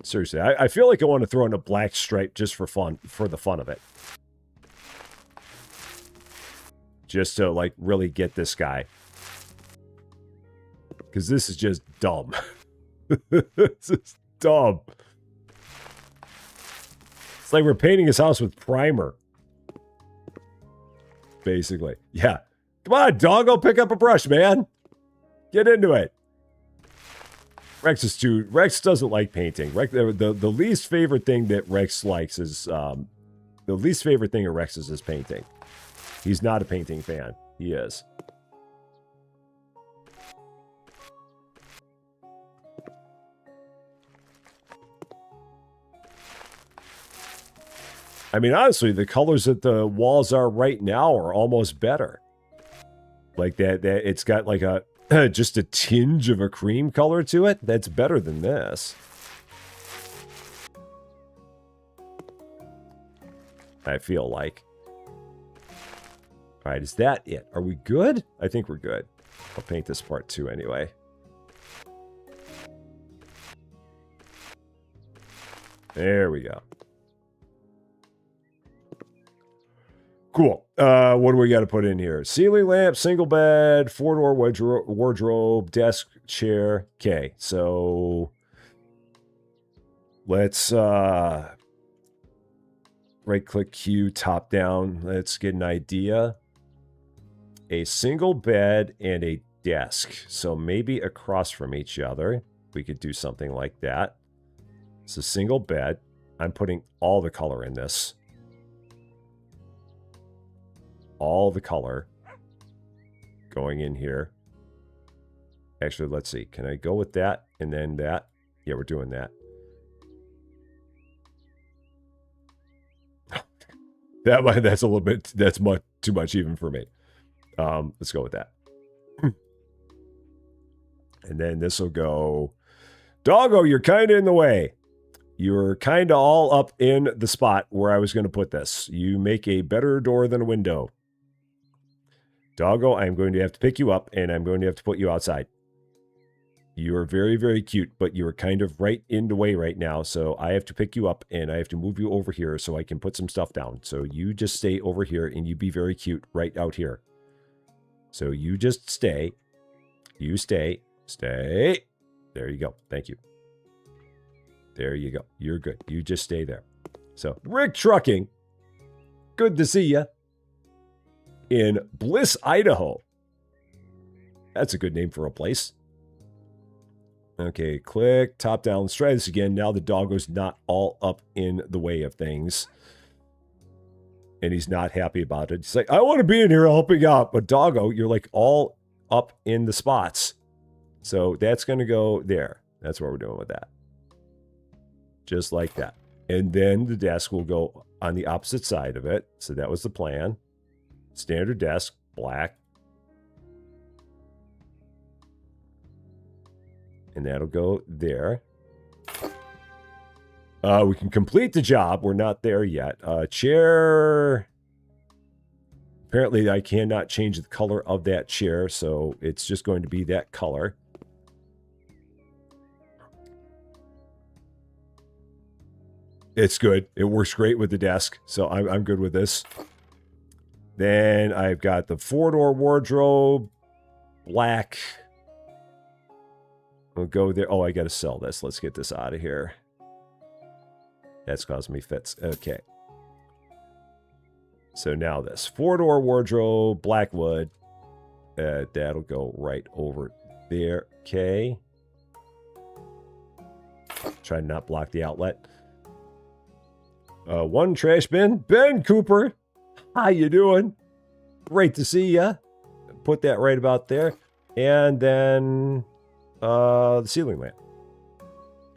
Seriously, I feel like I want to throw in a black stripe just for fun, for the fun of it. Just to, like, really get this guy. Because this is just dumb. This is dumb. It's like we're painting his house with primer. Basically. Yeah. Come on, doggo, pick up a brush, man. Get into it. Rex doesn't like painting. The least favorite thing that Rex likes is the least favorite thing of Rex's is painting. He's not a painting fan. He is. I mean, honestly, the colors that the walls are right now are almost better. Like that it's got like a just a tinge of a cream color to it. That's better than this. I feel like. All right, is that it? Are we good? I think we're good. I'll paint this part too anyway. There we go. Cool. What do we got to put in here? Ceiling lamp, single bed, 4-door wardrobe, desk, chair. Okay, so let's right-click Q, top down. Let's get an idea. A single bed and a desk. So maybe across from each other, we could do something like that. It's a single bed. I'm putting all the color in this. All the color going in here. Actually, let's see. Can I go with that and then that? Yeah, we're doing that. That's a little bit, that's much too much even for me. Let's go with that. And then this will go, doggo, you're kind of in the way. You're kind of all up in the spot where I was going to put this. You make a better door than a window. Doggo, I'm going to have to pick you up, and I'm going to have to put you outside. You are very, very cute, but you are kind of right in the way right now, so I have to pick you up, and I have to move you over here so I can put some stuff down. So you just stay over here, and you be very cute right out here. So you just stay. You stay. Stay. There you go. Thank you. There you go. You're good. You just stay there. So, Rick Trucking. Good to see you. In Bliss, Idaho. That's a good name for a place. Okay, click, top down. Let's try this again. Now the doggo's not all up in the way of things. And he's not happy about it. He's like, I want to be in here helping out. But doggo, you're like all up in the spots. So that's going to go there. That's what we're doing with that. Just like that. And then the desk will go on the opposite side of it. So that was the plan. Standard desk, black. And that'll go there. We can complete the job. We're not there yet. Chair. Apparently, I cannot change the color of that chair, so it's just going to be that color. It's good. It works great with the desk, so I'm good with this. Then I've got the 4-door wardrobe, black. We'll go there. Oh, I got to sell this. Let's get this out of here. That's causing me fits. Okay. So now this 4-door wardrobe, black wood. That'll go right over there. Okay. Try to not block the outlet. One trash bin. Ben Cooper, how you doing? Great to see ya. Put that right about there. And then the ceiling lamp.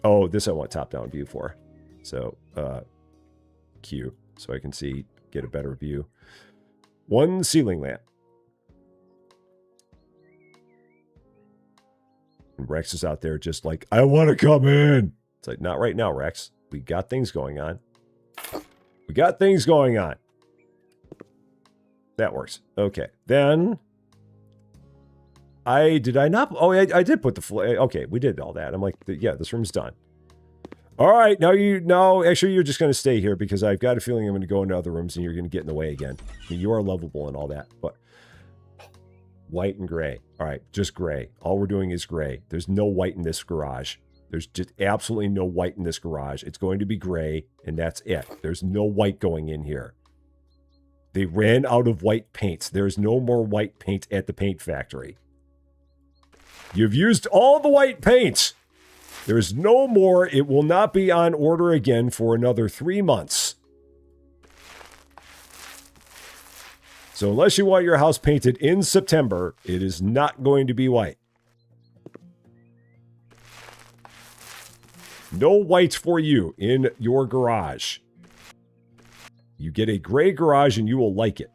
Oh, this I want top-down view for. So, Q, so I can see, get a better view. One ceiling lamp. And Rex is out there just like, I want to come in. It's like, not right now, Rex. We got things going on. We got things going on. That works. Okay. Then, did I not? Oh, I did put the, okay, we did all that. I'm like, yeah, this room's done. All right, no, actually, you're just going to stay here because I've got a feeling I'm going to go into other rooms and you're going to get in the way again. I mean, you are lovable and all that, but white and gray. All right, just gray. All we're doing is gray. There's no white in this garage. There's just absolutely no white in this garage. It's going to be gray, and that's it. There's no white going in here. They ran out of white paints. There's no more white paint at the paint factory. You've used all the white paint. There's no more. It will not be on order again for another 3 months. So unless you want your house painted in September, it is not going to be white. No whites for you in your garage. You get a gray garage and you will like it.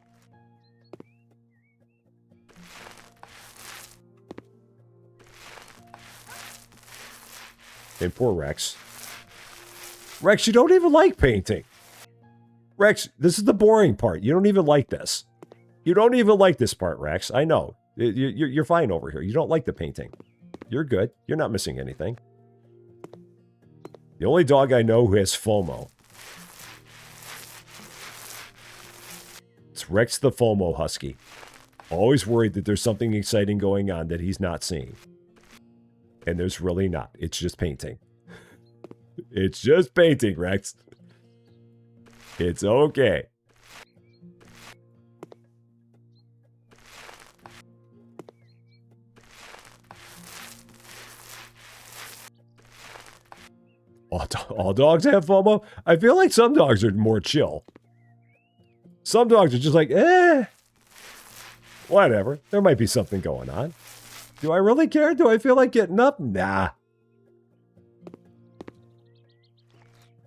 And poor Rex. Rex, you don't even like painting. Rex, this is the boring part. You don't even like this. You don't even like this part, Rex. I know. You're fine over here. You don't like the painting. You're good. You're not missing anything. The only dog I know who has FOMO. It's Rex the FOMO Husky. Always worried that there's something exciting going on that he's not seeing. And there's really not. It's just painting. It's just painting, Rex. It's okay. All dogs have FOMO? I feel like some dogs are more chill. Some dogs are just like, whatever. There might be something going on. Do I really care? Do I feel like getting up? Nah.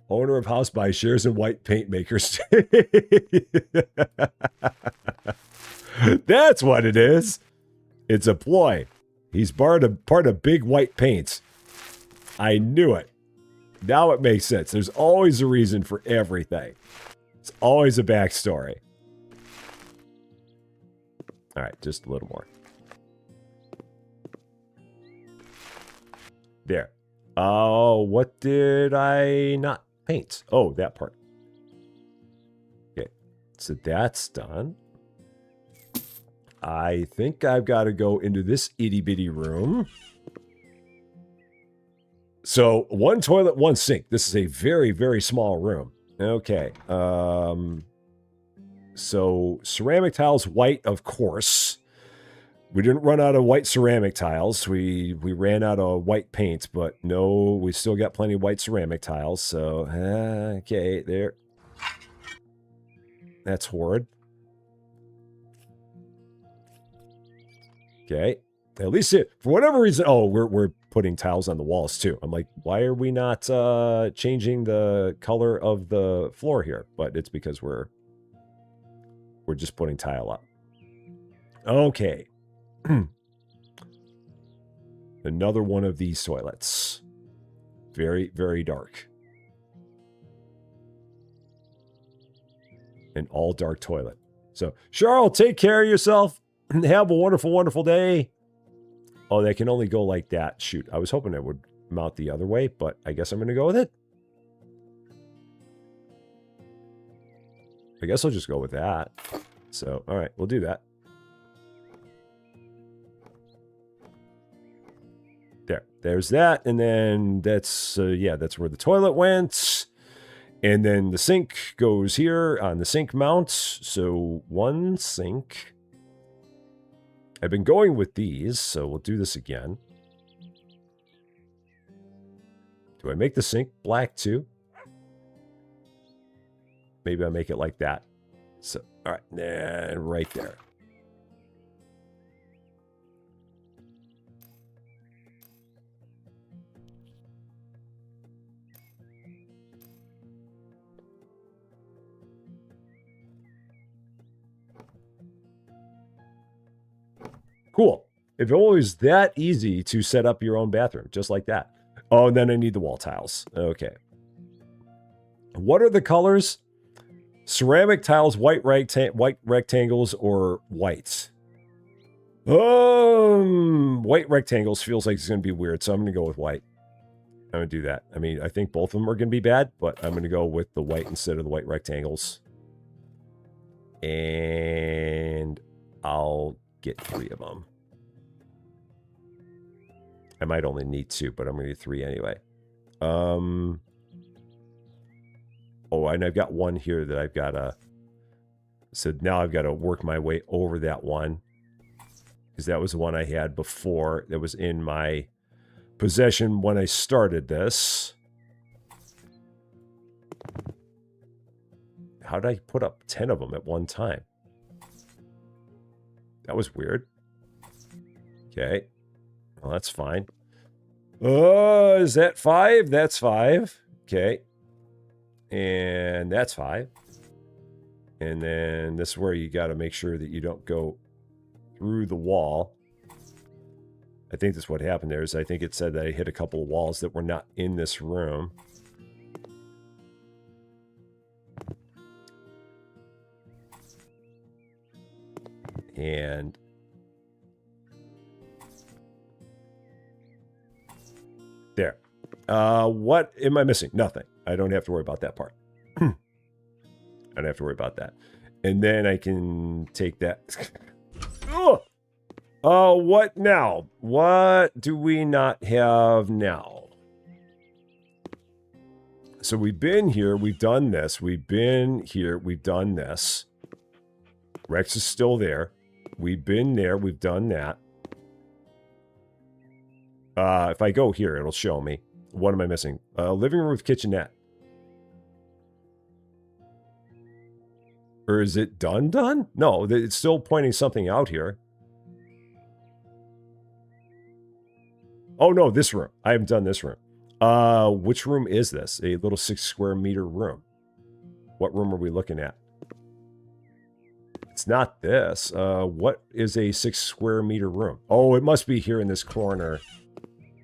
Owner of house buys shares in white paint makers. That's what it is. It's a ploy. He's part of big white paints. I knew it. Now it makes sense. There's always a reason for everything. It's always a backstory. All right, just a little more. There. Oh, what did I not paint? Oh, that part. Okay, so that's done. I think I've got to go into this itty-bitty room. So, one toilet, one sink. This is a very, very small room. Okay. So, ceramic tiles, white, of course. We didn't run out of white ceramic tiles. We ran out of white paint, but no, we still got plenty of white ceramic tiles. So, okay, there. That's horrid. Okay. At least for whatever reason, oh, we're putting tiles on the walls too. I'm like, why are we not changing the color of the floor here? But it's because we're just putting tile up. Okay. Another one of these toilets. Very, very dark. An all dark toilet. So, Charles, take care of yourself. Have a wonderful, wonderful day. Oh, they can only go like that. Shoot, I was hoping it would mount the other way, but I guess I'm going to go with it. I guess I'll just go with that. So, all right, we'll do that. There's that, and then that's, yeah, that's where the toilet went. And then the sink goes here on the sink mount. So, one sink. I've been going with these, so we'll do this again. Do I make the sink black too? Maybe I make it like that. So, all right, and right there. Cool. If it was that easy to set up your own bathroom, just like that. Oh, and then I need the wall tiles. Okay. What are the colors? Ceramic tiles, white rectangles, or whites? White rectangles feels like it's going to be weird, so I'm going to go with white. I'm going to do that. I mean, I think both of them are going to be bad, but I'm going to go with the white instead of the white rectangles. And I'll get 3 of them. I might only need 2, but I'm going to get 3 anyway. Oh, and I've got 1 here that I've got to... So now I've got to work my way over that one. Because that was the one I had before. That was in my possession when I started this. How did I put up 10 of them at one time? That was weird. Okay. Well, that's fine. Is that 5? That's 5. Okay. And that's 5. And then this is where you got to make sure that you don't go through the wall. I think that's what happened there. Is I think it said that I hit a couple of walls that were not in this room. And there. What am I missing? Nothing. I don't have to worry about that part. I don't have to worry about that. And then I can take that. What now? What do we not have now? So we've been here. We've done this. We've been here. We've done this. Rex is still there. We've been there. We've done that. If I go here, it'll show me. What am I missing? Living room with kitchenette. Or is it done? No, it's still pointing something out here. Oh, no, this room. I haven't done this room. Which room is this? A little 6 square meter room. What room are we looking at? It's not this. What is a 6 square meter room? Oh, it must be here in this corner.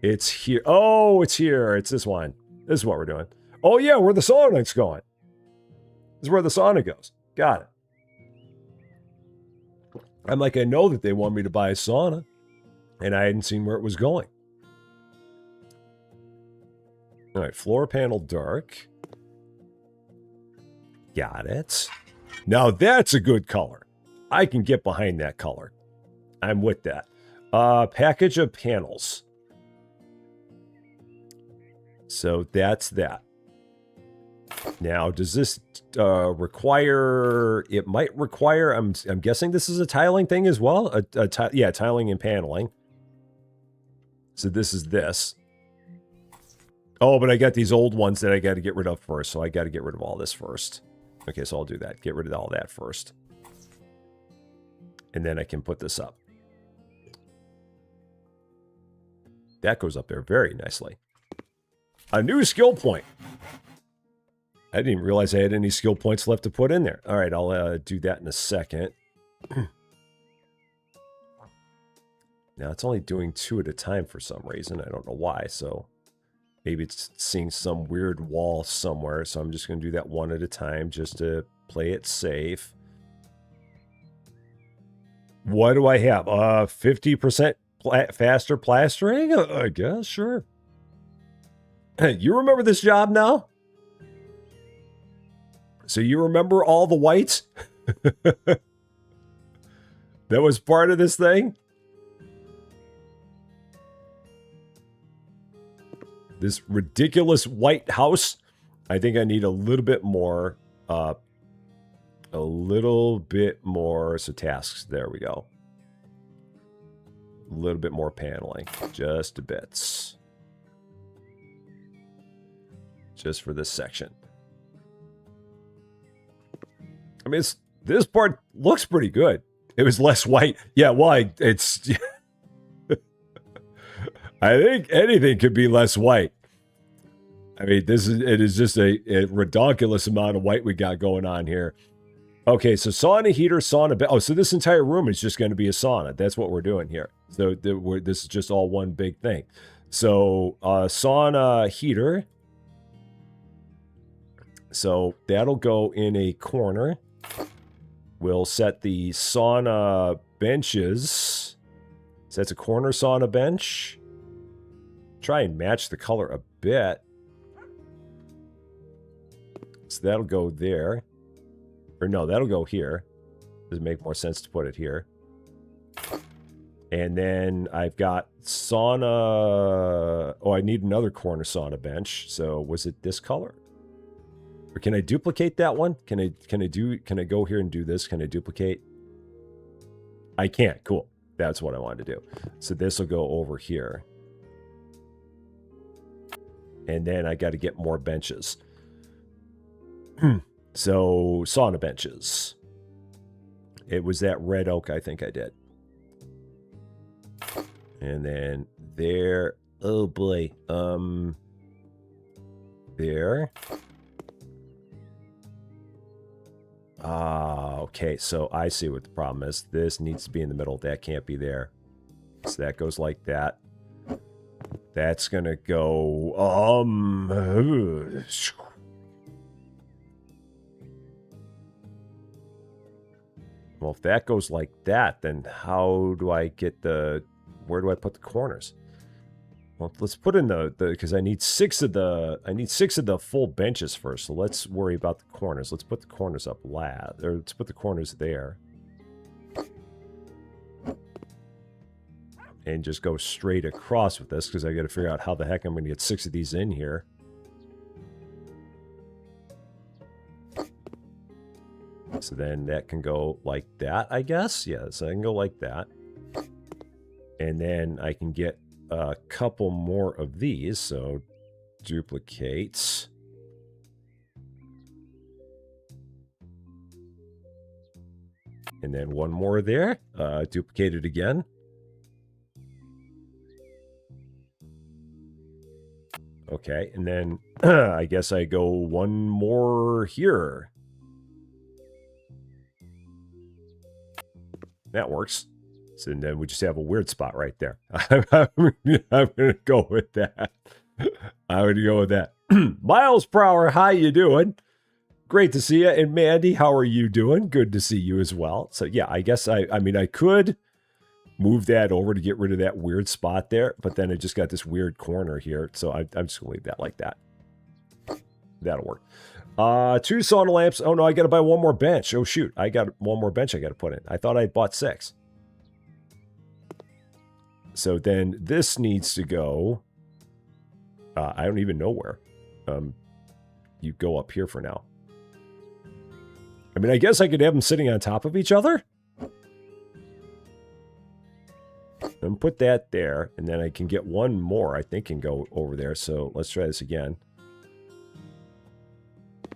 It's here. Oh, it's here. It's this one. This is what we're doing. Oh, yeah, where the sauna's going. This is where the sauna goes. Got it. I'm like, I know that they want me to buy a sauna, and I hadn't seen where it was going. All right, floor panel dark. Got it. Now that's a good color. I can get behind that color. I'm with that. Package of panels. So that's that. Now, does this require... It might require... I'm guessing this is a tiling thing as well? Yeah, tiling and paneling. So this is this. Oh, but I got these old ones that I got to get rid of first. So I got to get rid of all this first. Okay, so I'll do that. Get rid of all that first. And then I can put this up. That goes up there very nicely. A new skill point. I didn't even realize I had any skill points left to put in there. All right, I'll do that in a second. Now, it's only doing 2 at a time for some reason. I don't know why, so... Maybe it's seeing some weird wall somewhere, so I'm just going to do that 1 at a time just to play it safe. What do I have? 50% faster plastering? I guess, sure. You remember this job now? So you remember all the whites? That was part of this thing? This ridiculous white house. I think I need a little bit more. So tasks. There we go. a little bit more paneling. Just a bit. Just for this section. I mean, this part looks pretty good. It was less white. Yeah, well, it's... I think anything could be less white. I mean, it is just a redonkulous amount of white we got going on here. Okay, so sauna, heater, sauna bed. Oh, so this entire room is just going to be a sauna. That's what we're doing here. So this is just all one big thing. So sauna, heater. So that'll go in a corner. We'll set the sauna benches. So that's a corner sauna bench. Try and match the color a bit. So that'll go there. Or no, that'll go here. Does it make more sense to put it here? And then I've got sauna... Oh, I need another corner sauna bench. So was it this color? Or can I duplicate that one? Can I go here and do this? Can I duplicate? I can't. Cool. That's what I wanted to do. So this will go over here. And then I got to get more benches. So, sauna benches. It was that red oak I think I did. And then there. Oh boy. There. Okay. So I see what the problem is. This needs to be in the middle. That can't be there. So that goes like that. That's gonna go, well, if that goes like that, then how do I get where do I put the corners? Well, let's put in because I need six of the full benches first. So let's worry about the corners. Let's put the corners up or let's put the corners there. And just go straight across with this, because I got to figure out how the heck I'm going to get 6 of these in here. So then that can go like that, I guess. Yeah, so I can go like that. And then I can get a couple more of these. So duplicates. And then one more there. Duplicate it again. Okay, and then I guess I go one more here. That works. So then we just have a weird spot right there. I'm going to go with that. I'm going to go with that. Miles per hour, how you doing? Great to see you. And Mandy, how are you doing? Good to see you as well. So yeah, I guess I mean, I could move that over to get rid of that weird spot there, but then I just got this weird corner here, so I'm just gonna leave that like that. That'll work. 2 sauna lamps. Oh no, I gotta buy one more bench. Oh shoot, I got one more bench I gotta put in. I thought I bought 6. So then this needs to go, I don't even know where. You go up here for now. I mean, I guess I could have them sitting on top of each other. And put that there, and then I can get one more, I think, can go over there. So let's try this again.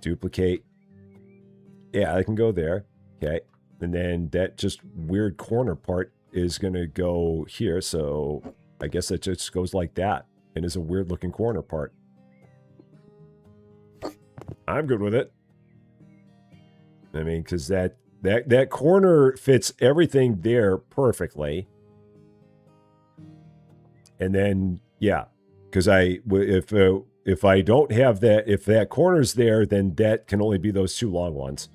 Duplicate. Yeah, I can go there. Okay. And then that just weird corner part is going to go here. So I guess it just goes like that and is a weird looking corner part. I'm good with it. I mean, because that corner fits everything there perfectly. And then, yeah, because if I don't have that, if that corner's there, then that can only be those 2 long ones.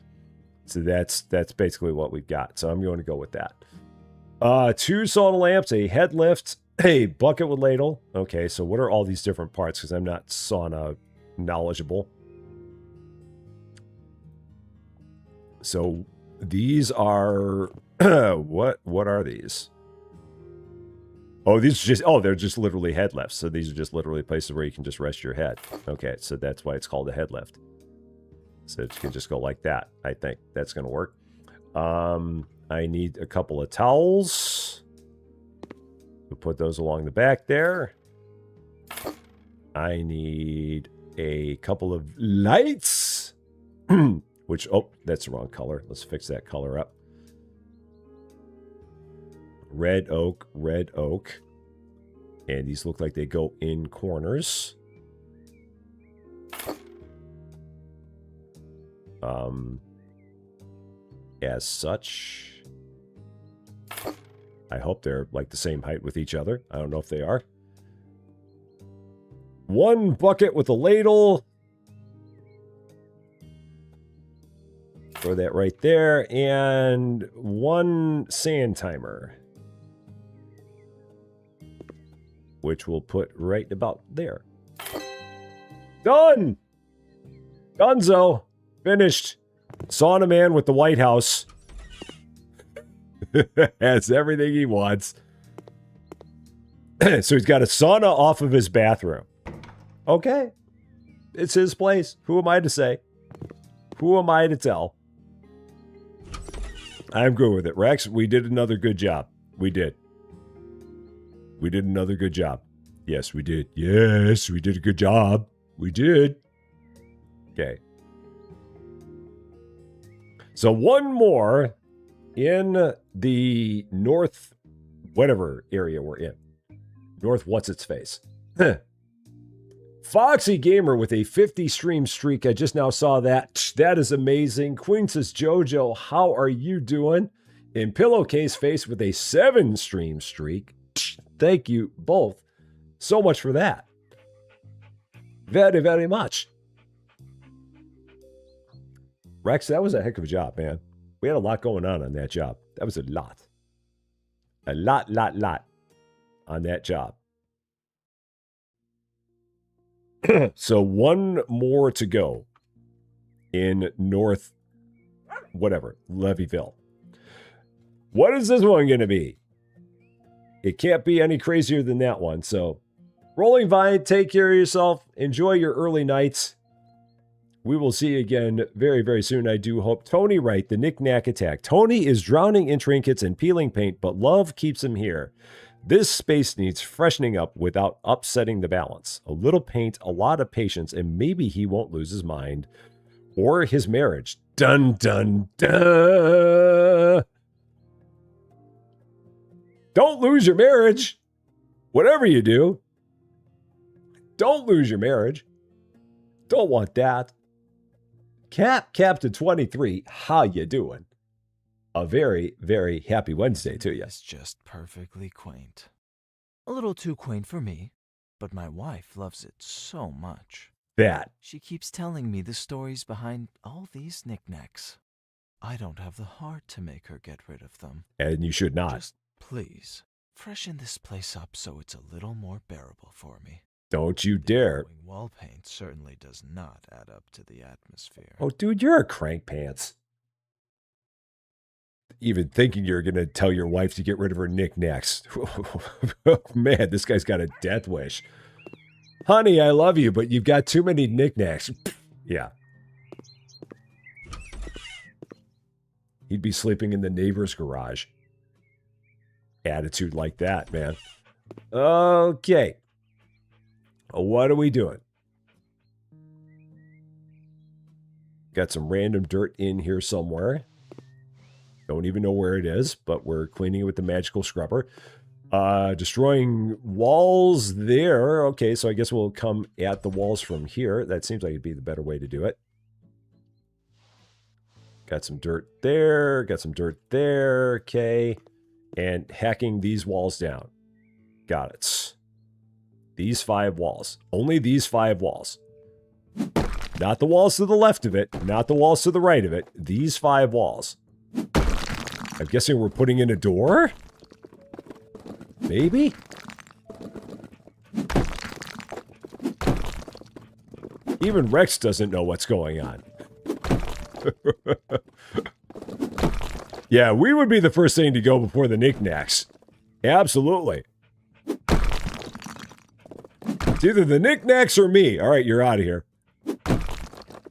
So that's basically what we've got. So I'm going to go with that. 2 sauna lamps, a head lift, a bucket with ladle. Okay, so what are all these different parts? Because I'm not sauna knowledgeable. So these are what are these? Oh, these are just, they're just literally head lifts. So these are just literally places where you can just rest your head. Okay, so that's why it's called a head lift. So it can just go like that. I think that's going to work. I need a couple of towels. We'll put those along the back there. I need a couple of lights. Which, oh, that's the wrong color. Let's fix that color up. Red oak, red oak. And these look like they go in corners. As such, I hope they're like the same height with each other. I don't know if they are. One bucket with a ladle. Throw that right there. And one sand timer, which we'll put right about there. Done! Dunzo! Finished. Sauna Man with the White House. Has everything he wants. So he's got a sauna off of his bathroom. Okay. It's his place. Who am I to say? Who am I to tell? I'm good with it. Rex, we did another good job. We did. We did another good job. Yes, we did. Yes, we did a good job. We did. Okay. So one more in the north, whatever area we're in. North what's its face. Foxy Gamer with a 50 stream streak. I just now saw that. That is amazing. Queen says, Jojo, how are you doing? In Pillowcase Face with a 7 stream streak. Thank you both so much for that. Very, very much. Rex, that was a heck of a job, man. We had a lot going on that job. That was a lot. A lot on that job. So one more to go in North, whatever, Levyville. What is this one going to be? It can't be any crazier than that one. So, Rolling Vine, take care of yourself. Enjoy your early nights. We will see you again very, very soon, I do hope. Tony Wright, the knick-knack attack. Tony is drowning in trinkets and peeling paint, but love keeps him here. This space needs freshening up without upsetting the balance. A little paint, a lot of patience, and maybe he won't lose his mind. Or his marriage. Dun, dun, dun. Don't lose your marriage. Whatever you do. Don't lose your marriage. Don't want that. Captain 23, how you doing? A very, very happy Wednesday to you. It's just perfectly quaint. A little too quaint for me, but my wife loves it so much. That. She keeps telling me the stories behind all these knickknacks. I don't have the heart to make her get rid of them. And you should not. Just please, freshen this place up so it's a little more bearable for me. Don't you dare. The wall paint certainly does not add up to the atmosphere. Oh, dude, you're a crank pants. Even thinking you're going to tell your wife to get rid of her knickknacks. Man, this guy's got a death wish. Honey, I love you, but you've got too many knickknacks. Yeah. He'd be sleeping in the neighbor's garage. Attitude like that, man. Okay. What are we doing? Got some random dirt in here somewhere. Don't even know where it is, but we're cleaning it with the magical scrubber. Destroying walls there. Okay, so I guess we'll come at the walls from here. That seems like it'd be the better way to do it. Got some dirt there. Got some dirt there. Okay. And hacking these walls down. Got it. These 5 walls. Only these 5 walls. Not the walls to the left of it. Not the walls to the right of it. These 5 walls. I'm guessing we're putting in a door? Maybe? Even Rex doesn't know what's going on. Yeah, we would be the first thing to go before the knickknacks. Absolutely. It's either the knickknacks or me. All right, you're out of here.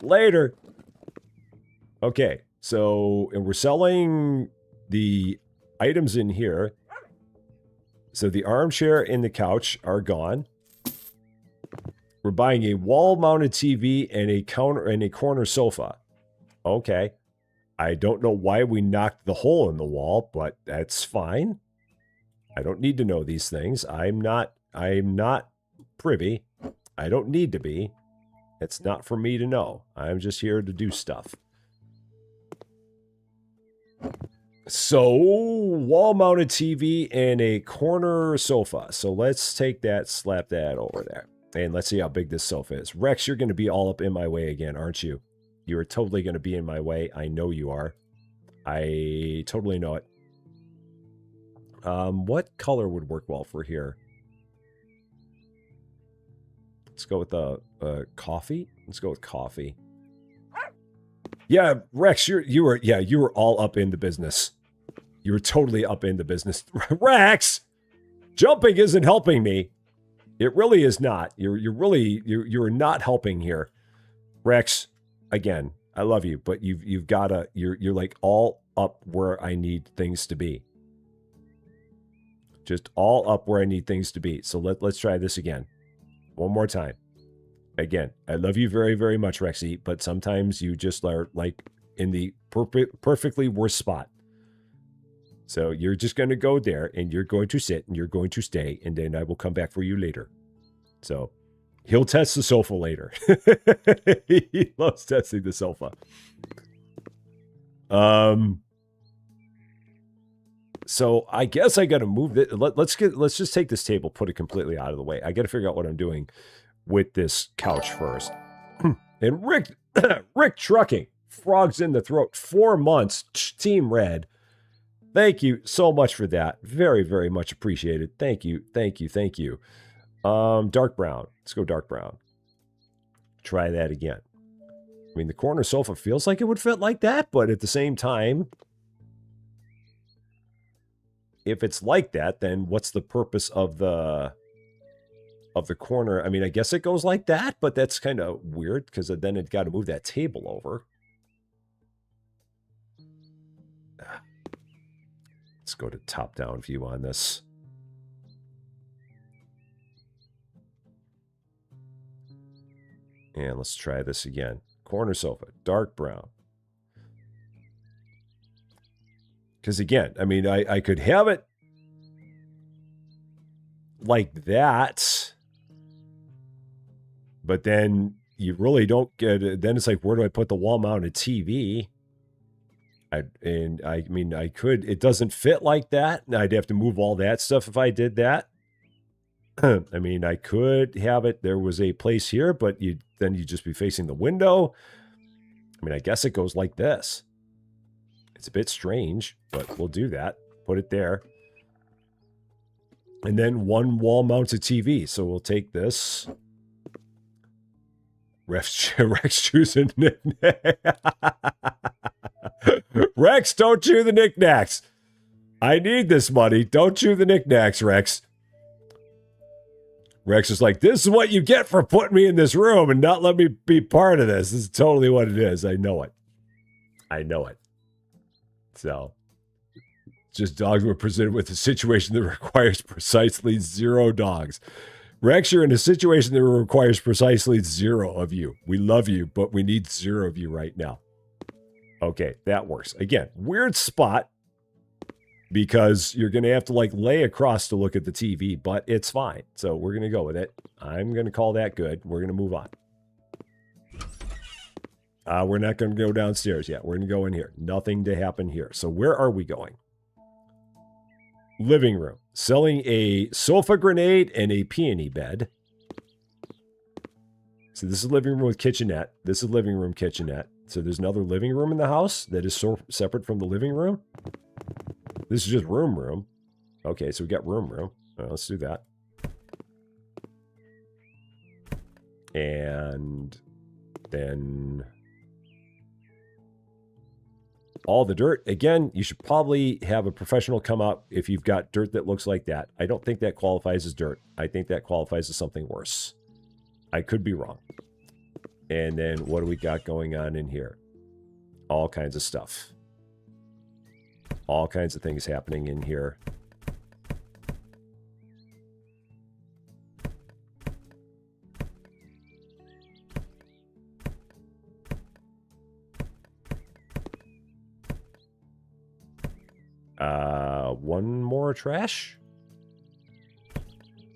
Later. Okay, so, and we're selling the items in here. So the armchair and the couch are gone. We're buying a wall-mounted TV and a counter and a corner sofa. Okay. I don't know why we knocked the hole in the wall, but that's fine. I don't need to know these things. I'm not privy. I don't need to be. It's not for me to know. I'm just here to do stuff. So, wall-mounted TV and a corner sofa. So let's take that, slap that over there. And let's see how big this sofa is. Rex, you're going to be all up in my way again, aren't you? You are totally going to be in my way. I know you are. I totally know it. What color would work well for here? Let's go with the coffee. Let's go with coffee. Yeah, Rex, you were all up in the business. You were totally up in the business. Rex, jumping isn't helping me. It really is not. You're not helping here. Rex, again, I love you, but you've gotta, you're like all up where I need things to be. Just all up where I need things to be. So let's try this again. One more time. Again, I love you very, very much, Rexy, but sometimes you just are like in the perfectly worst spot. So you're just going to go there and you're going to sit and you're going to stay, and then I will come back for you later. So he'll test the sofa later. He loves testing the sofa. So I guess I got to move it. Let's just take this table, put it completely out of the way. I got to figure out what I'm doing with this couch first. And Rick Trucking, frogs in the throat, 4 months, Team Red. Thank you so much for that. Very, very much appreciated. Thank you, thank you, thank you. Dark brown. Let's go dark brown. Try that again. I mean, the corner sofa feels like it would fit like that, but at the same time, if it's like that, then what's the purpose of the corner? I mean, I guess it goes like that, but that's kind of weird because then it got to move that table over. Let's go to top-down view on this. And let's try this again. Corner sofa, dark brown. Because again, I mean, I could have it like that, but then you really don't get it. Then it's like, where do I put the wall-mounted TV? I mean, I could, it doesn't fit like that. I'd have to move all that stuff if I did that. I mean, I could have it, there was a place here, but then you'd just be facing the window. I mean, I guess it goes like this. It's a bit strange, but we'll do that. Put it there. And then one wall-mounted TV. So we'll take this. Rex choosing knickknack. Rex, don't chew the knickknacks. I need this money. Don't chew the knickknacks, Rex. Rex is like, this is what you get for putting me in this room and not let me be part of this. This is totally what it is. I know it. I know it. So, just dogs were presented with a situation that requires precisely 0 dogs. Rex, you're in a situation that requires precisely 0 of you. We love you, but we need 0 of you right now. Okay, that works. Again, weird spot because you're going to have to like lay across to look at the TV, but it's fine. So we're going to go with it. I'm going to call that good. We're going to move on. We're not going to go downstairs yet. We're going to go in here. Nothing to happen here. So where are we going? Living room. Selling a sofa grenade and a peony bed. So this is living room with kitchenette. This is living room kitchenette. So there's another living room in the house that is separate from the living room. This is just room. Okay, so we got room. Let's do that. And then all the dirt. Again, you should probably have a professional come up if you've got dirt that looks like that. I don't think that qualifies as dirt. I think that qualifies as something worse. I could be wrong. And then what do we got going on in here? All kinds of stuff. All kinds of things happening in here. One more trash. All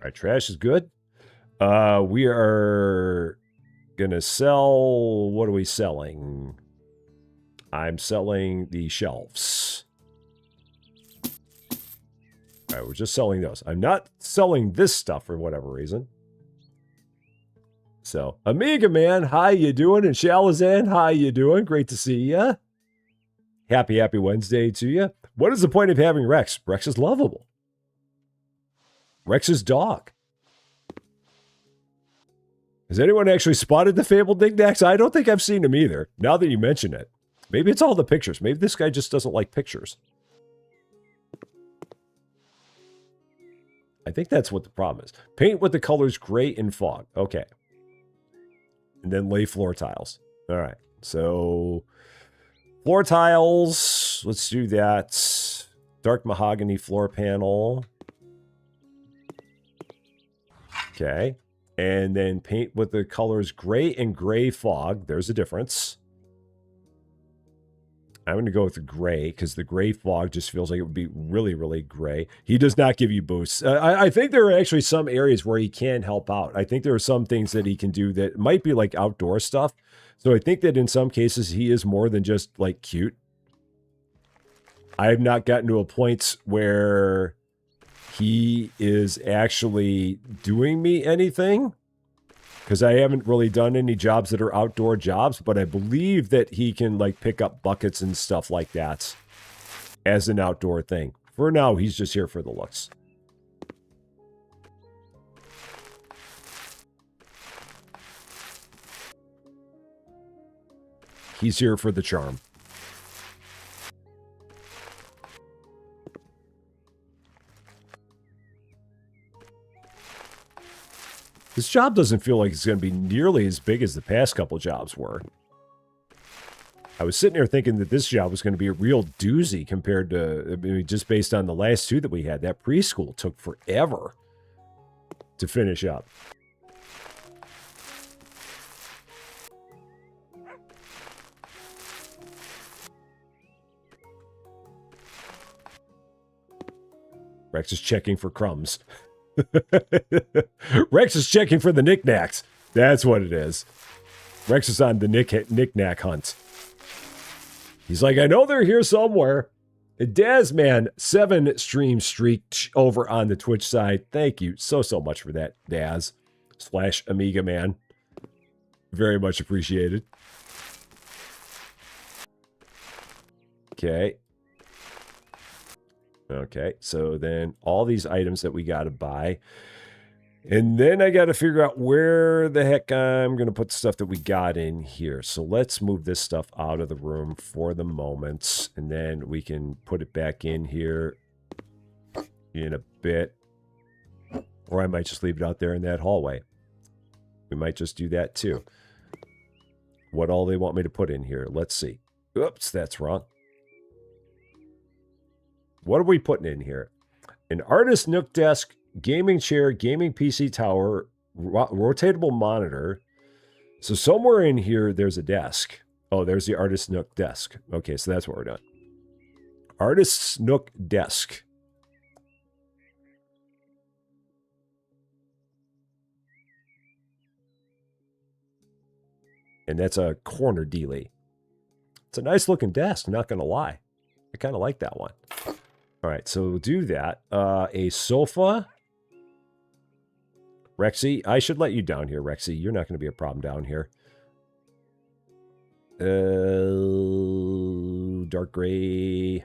right, trash is good. We are gonna sell. What are we selling? I'm selling the shelves. All right, we're just selling those. I'm not selling this stuff for whatever reason. So, Amiga Man, how you doing? And Shalazan, how you doing? Great to see ya. Happy Wednesday to you. What is the point of having Rex? Rex is lovable. Rex's dog. Has anyone actually spotted the fabled knickknacks? I don't think I've seen them either, now that you mention it. Maybe it's all the pictures. Maybe this guy just doesn't like pictures. I think that's what the problem is. Paint with the colors gray and fog. Okay. And then lay floor tiles. All right. So, floor tiles. Let's do that. Dark mahogany floor panel. Okay. And then paint with the colors gray and gray fog. There's a difference. I'm going to go with the gray because the gray fog just feels like it would be really, really gray. He does not give you boosts. I think there are actually some areas where he can help out. I think there are some things that he can do that might be like outdoor stuff. So I think that in some cases he is more than just like cute. I have not gotten to a point where he is actually doing me anything, because I haven't really done any jobs that are outdoor jobs, but I believe that he can like pick up buckets and stuff like that as an outdoor thing. For now, he's just here for the looks. He's here for the charm. This job doesn't feel like it's going to be nearly as big as the past couple jobs were. I was sitting there thinking that this job was going to be a real doozy compared to, I mean, just based on the last two that we had. That preschool took forever to finish up. Rex is checking for crumbs. Rex is checking for the knickknacks. That's what it is. Rex is on the knickknack hunt. He's like, I know they're here somewhere. Dazman 7 stream streak over on the Twitch side. Thank you so much for that, Daz / Amiga Man. Very much appreciated. Okay. Okay, so then all these items that we got to buy. And then I got to figure out where the heck I'm going to put the stuff that we got in here. So let's move this stuff out of the room for the moment. And then we can put it back in here in a bit. Or I might just leave it out there in that hallway. We might just do that too. What all they want me to put in here. Let's see. Oops, that's wrong. What are we putting in here? An artist nook desk, gaming chair, gaming PC tower, rotatable monitor. So somewhere in here, there's a desk. Oh, there's the artist nook desk. Okay, so that's what we're doing. Artist's nook desk. And that's a corner dealie. It's a nice looking desk, not going to lie. I kind of like that one. All right, so we'll do that. A sofa. Rexy, I should let you down here, Rexy. You're not going to be a problem down here. Dark gray.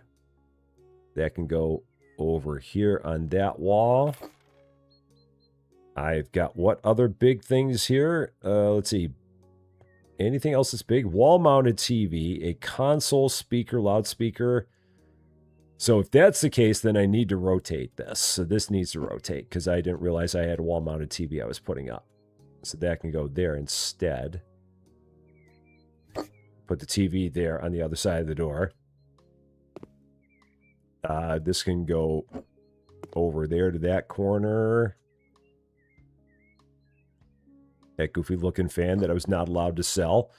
That can go over here on that wall. I've got what other big things here? Let's see. Anything else that's big? Wall-mounted TV, a console speaker, loudspeaker. So if that's the case, then I need to rotate this. So this needs to rotate because I didn't realize I had a wall-mounted TV I was putting up. So that can go there instead. Put the TV there on the other side of the door. This can go over there to that corner. That goofy-looking fan that I was not allowed to sell.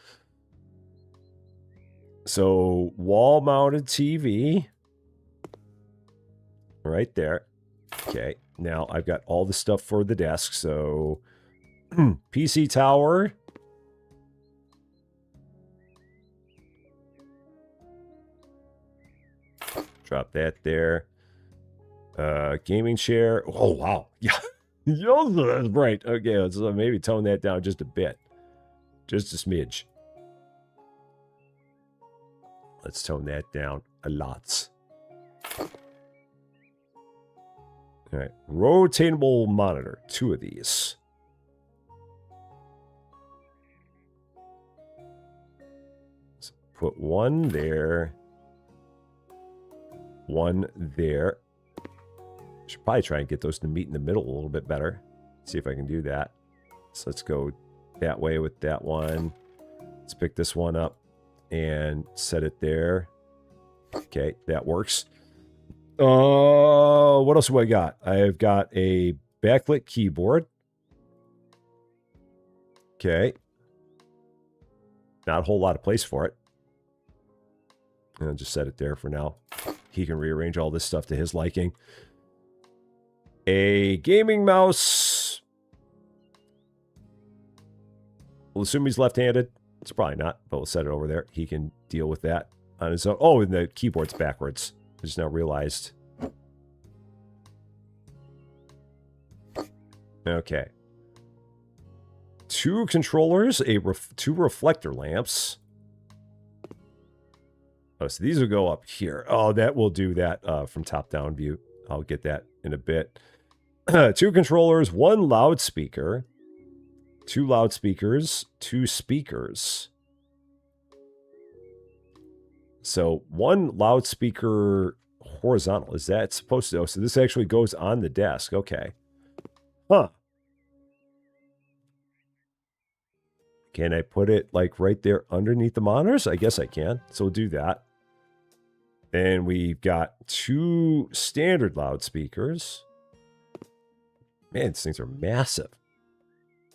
So wall-mounted TV. right there. Okay, now I've got all the stuff for the desk, so PC tower. Drop that there. Gaming chair. Oh, wow. Yeah. That's right. Okay, let's maybe tone that down just a bit. Just a smidge. Let's tone that down a lot. All right. Rotatable monitor. 2 of these. Let's put 1 there. 1 there. Should probably try and get those to meet in the middle a little bit better. See if I can do that. So let's go that way with that one. Let's pick this one up and set it there. Okay, that works. What else do I got? I've got a backlit keyboard. Okay. Not a whole lot of place for it. And I'll just set it there for now. He can rearrange all this stuff to his liking. A gaming mouse. We'll assume he's left-handed. It's probably not, but we'll set it over there. He can deal with that on his own. Oh, and the keyboard's backwards. I just now realized. Okay. 2 controllers, 2 reflector lamps. Oh, so these will go up here. Oh, that will do that from top-down view. I'll get that in a bit. 2 controllers, 1 loudspeaker, 2 loudspeakers, 2 speakers. So 1 loudspeaker horizontal. Is that supposed to? Oh, so this actually goes on the desk. Okay. Huh. Can I put it like right there underneath the monitors? I guess I can. So we'll do that. And we've got 2 standard loudspeakers. Man, these things are massive.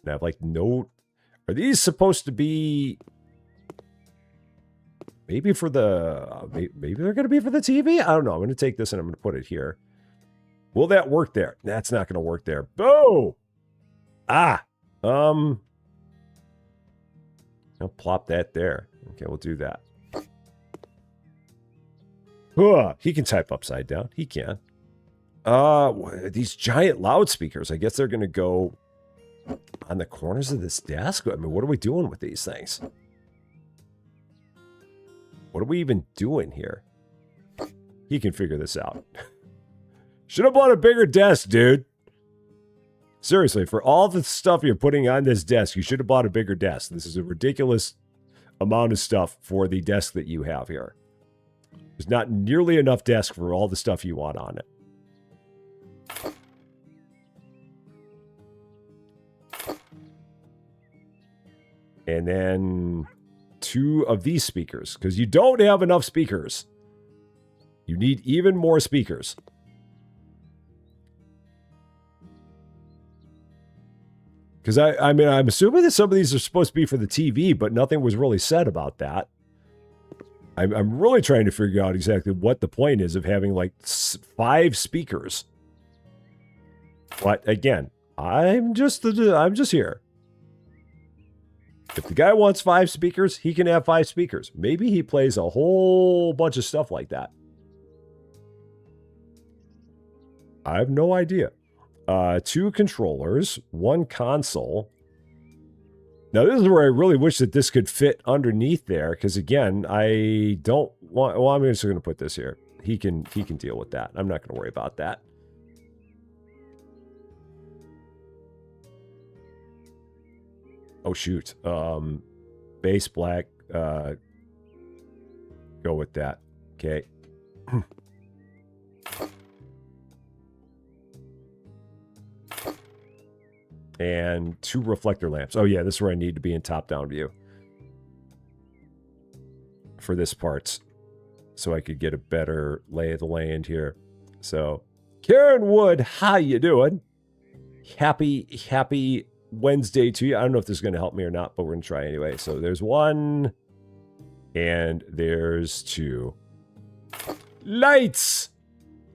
And I have like no... Are these supposed to be... Maybe for the... maybe they're going to be for the TV? I don't know. I'm going to take this and I'm going to put it here. Will that work there? That's not going to work there. Boo! Ah! I'll plop that there. Okay, we'll do that. He can type upside down. He can. These giant loudspeakers. I guess they're going to go on the corners of this desk. I mean, what are we doing with these things? What are we even doing here? He can figure this out. Should have bought a bigger desk, dude. Seriously, for all the stuff you're putting on this desk, you should have bought a bigger desk. This is a ridiculous amount of stuff for the desk that you have here. There's not nearly enough desk for all the stuff you want on it. And then 2 of these speakers, because you don't have enough speakers. You need even more speakers. Because I mean, I'm assuming that some of these are supposed to be for the TV, but nothing was really said about that. I'm really trying to figure out exactly what the point is of having like 5 speakers. But again, I'm just here. If the guy wants 5 speakers, he can have 5 speakers. Maybe he plays a whole bunch of stuff like that. I have no idea. 2 controllers, 1 console. Now, this is where I really wish that this could fit underneath there, because again, I don't want... Well, I'm just going to put this here. He can deal with that. I'm not going to worry about that. Oh, shoot. Base black. Go with that. Okay. And 2 reflector lamps. Oh, yeah, this is where I need to be in top-down view. For this part. So I could get a better lay of the land here. So, Karen Wood, how you doing? Happy Wednesday to you. I don't know if this is going to help me or not, but we're going to try anyway. So there's 1. And there's 2. Lights!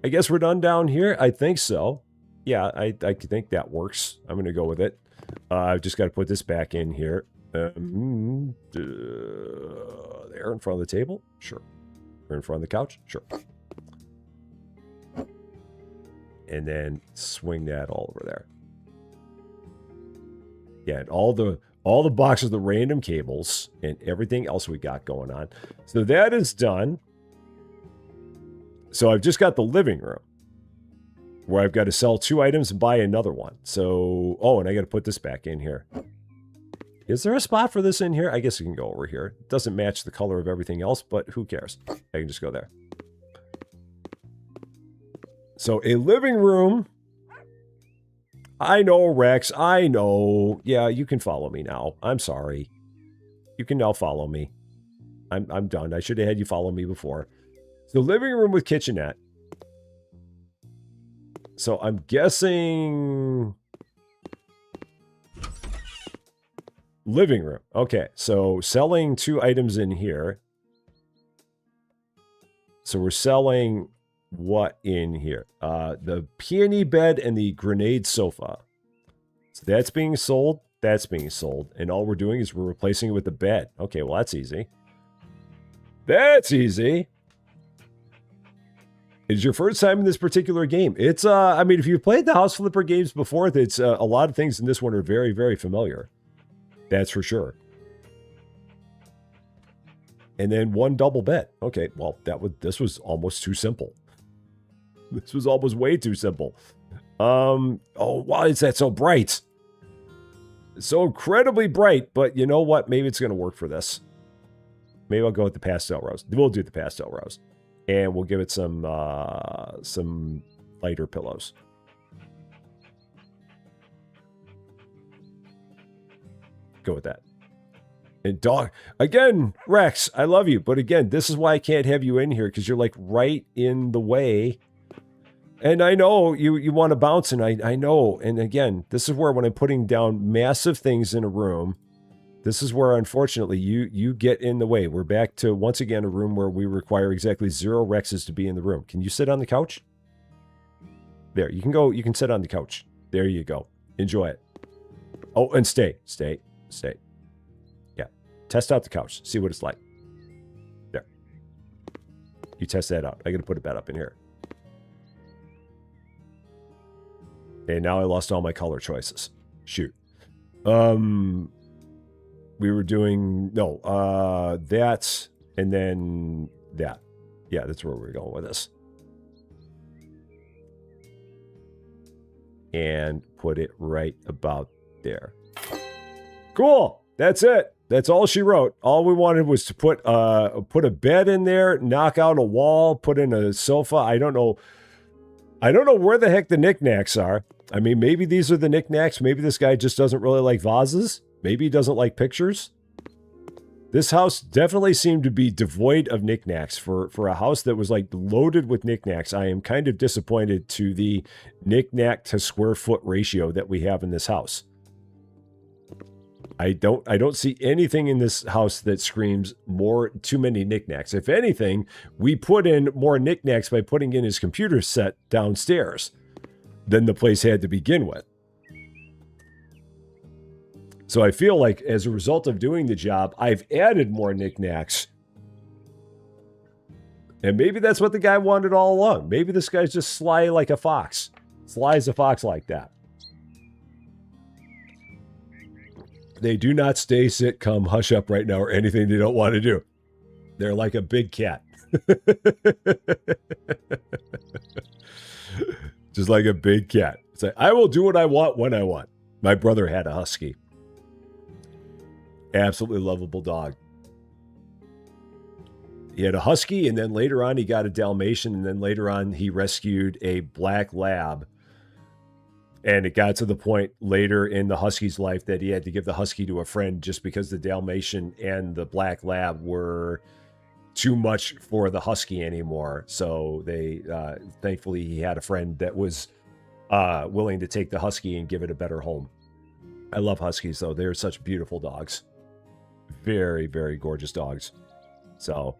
I guess we're done down here. I think so. Yeah, I think that works. I'm going to go with it. I've just got to put this back in here. There in front of the table? Sure. Or in front of the couch? Sure. And then swing that all over there. Yeah, and all the boxes, the random cables, and everything else we got going on. So that is done. So I've just got the living room, where I've got to sell 2 items and buy another one. So, oh, and I got to put this back in here. Is there a spot for this in here? I guess you can go over here. It doesn't match the color of everything else, but who cares? I can just go there. So a living room. I know, Rex. I know. Yeah, you can follow me now. I'm sorry. You can now follow me. I'm done. I should have had you follow me before. So living room with kitchenette. So I'm guessing living room. Okay, so selling 2 items in here. So we're selling what in here? The peony bed and the grenade sofa. So that's being sold. That's being sold. And all we're doing is we're replacing it with the bed. Okay, well, that's easy. That's easy. It's your first time in this particular game. It's, I mean, if you've played the House Flipper games before, it's a lot of things in this one are very, very familiar. That's for sure. And then 1 double bed. Okay, well, this was almost too simple. This was almost way too simple. Oh, why is that so bright? It's so incredibly bright, but you know what? Maybe it's going to work for this. Maybe I'll go with the pastel rose. We'll do the pastel rose. And we'll give it some lighter pillows. Go with that. And dog, again, Rex, I love you. But again, this is why I can't have you in here, because you're like right in the way. And I know you want to bounce, and I know. And again, this is where when I'm putting down massive things in a room, this is where, unfortunately, you get in the way. We're back to, once again, a room where we require exactly 0 Rexes to be in the room. Can you sit on the couch? There, you can go. You can sit on the couch. There you go. Enjoy it. Oh, and stay. Yeah. Test out the couch. See what it's like. There. You test that out. I got to put a bed up in here. Okay, now I lost all my color choices. Shoot. We were doing, no, that, and then that. Yeah, that's where we're going with this. And put it right about there. Cool. That's it. That's all she wrote. All we wanted was to put a bed in there, knock out a wall, put in a sofa. I don't know where the heck the knickknacks are. I mean, maybe these are the knickknacks. Maybe this guy just doesn't really like vases. Maybe he doesn't like pictures. This house definitely seemed to be devoid of knickknacks for a house that was like loaded with knickknacks. I am kind of disappointed to the knickknack to square foot ratio that we have in this house. I don't see anything in this house that screams too many knickknacks. If anything, we put in more knickknacks by putting in his computer set downstairs than the place had to begin with. So I feel like as a result of doing the job, I've added more knickknacks. And maybe that's what the guy wanted all along. Maybe this guy's just sly like a fox. Sly as a fox like that. They do not stay, sit, come, hush up right now or anything they don't want to do. They're like a big cat. Just like a big cat. It's like, I will do what I want when I want. My brother had a husky. Absolutely lovable dog. He had a husky, and then later on he got a Dalmatian, and then later on he rescued a black lab. And it got to the point later in the husky's life that he had to give the husky to a friend just because the Dalmatian and the black lab were too much for the husky anymore. So they, thankfully, he had a friend that was willing to take the husky and give it a better home. I love huskies, though. They're such beautiful dogs. Very, very gorgeous dogs. So,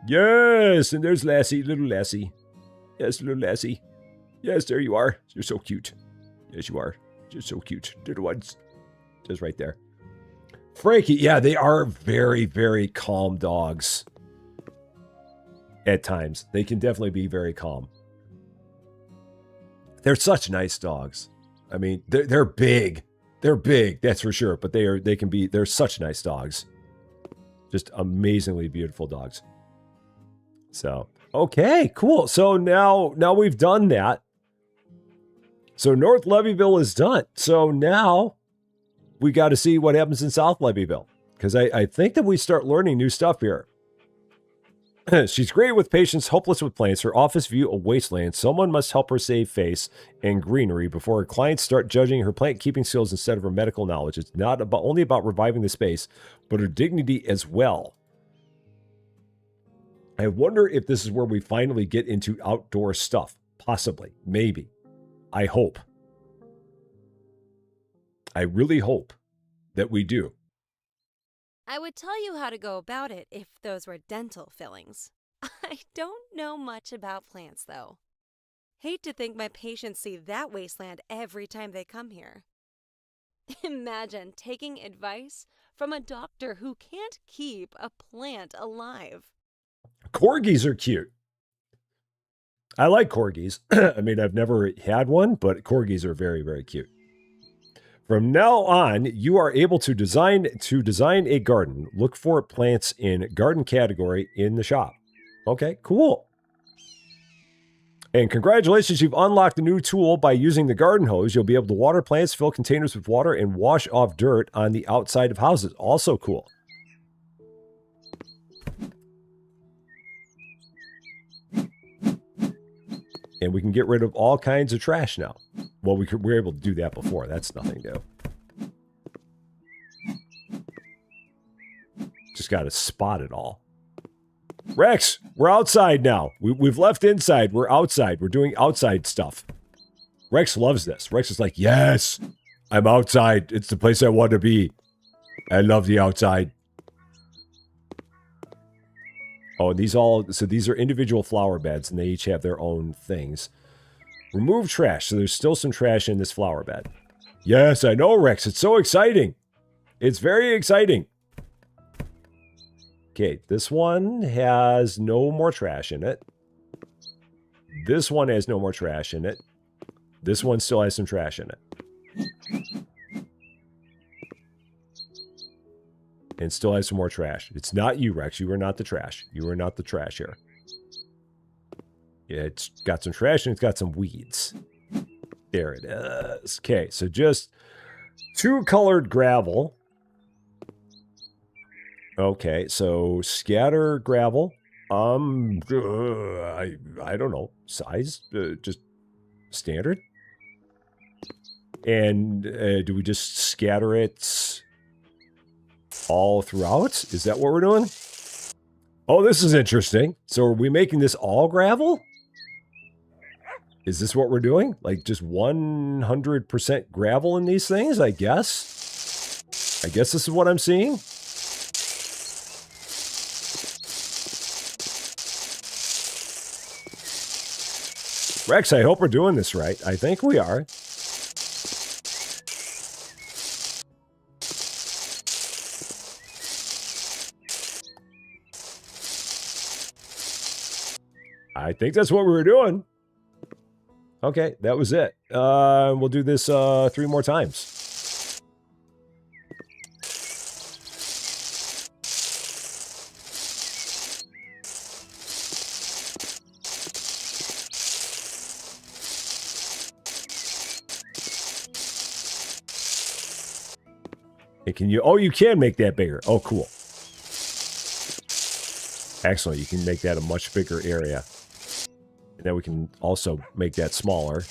yes, and there's Lassie, little Lassie. Yes, little lassie. Yes, there you are. You're so cute. Yes, you are. You're so cute. Little ones. Just right there. Frankie, yeah, they are very, very calm dogs. At times. They can definitely be very calm. They're such nice dogs. I mean, they're big. They're big, that's for sure. But they're such nice dogs. Just amazingly beautiful dogs. So, okay, cool. So now we've done that. So North Levyville is done. So now we got to see what happens in South Levyville. Because I think that we start learning new stuff here. She's great with patients, hopeless with plants. Her office view a wasteland. Someone must help her save face and greenery before her clients start judging her plant keeping skills instead of her medical knowledge. It's not only about reviving the space, but her dignity as well. I wonder if this is where we finally get into outdoor stuff. Possibly. Maybe. I hope. I really hope that we do. I would tell you how to go about it if those were dental fillings. I don't know much about plants, though. Hate to think my patients see that wasteland every time they come here. Imagine taking advice from a doctor who can't keep a plant alive. Corgis are cute. I like corgis. I mean, I've never had one, but corgis are very, very cute. From now on, you are able to design a garden. Look for plants in garden category in the shop. Okay, cool. And congratulations, you've unlocked a new tool by using the garden hose. You'll be able to water plants, fill containers with water, and wash off dirt on the outside of houses. Also cool. And we can get rid of all kinds of trash now. Well, we were able to do that before. That's nothing new. Just got to spot it all. Rex, we're outside now. We've left inside. We're outside. We're doing outside stuff. Rex loves this. Rex is like, yes, I'm outside. It's the place I want to be. I love the outside. Oh, and these are individual flower beds, and they each have their own things. Remove trash. So there's still some trash in this flower bed. Yes, I know, Rex. It's so exciting. It's very exciting. Okay, this one has no more trash in it. This one has no more trash in it. This one still has some trash in it. And still has some more trash. It's not you, Rex. You are not the trash. You are not the trash here. Yeah, it's got some trash and it's got some weeds. There it is. Okay, so just 2 colored gravel. Okay, so scatter gravel. I don't know. Size? Just standard? And do we just scatter it all throughout? Is that what we're doing? Oh, this is interesting. So are we making this all gravel? Is this what we're doing? Like just 100% gravel in these things, I guess? I guess this is what I'm seeing? Rex, I hope we're doing this right. I think we are. I think that's what we were doing. Okay, that was it. We'll do this 3 more times. Hey, can you? Oh, you can make that bigger. Oh, cool. Excellent. You can make that a much bigger area. And then we can also make that smaller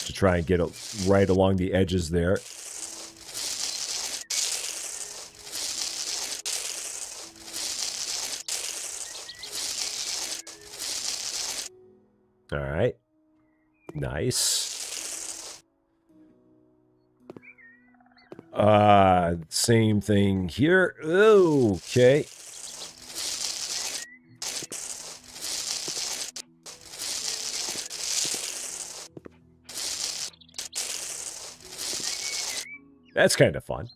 to try and get it right along the edges there. All right. Nice. Same thing here. Okay. That's kind of fun.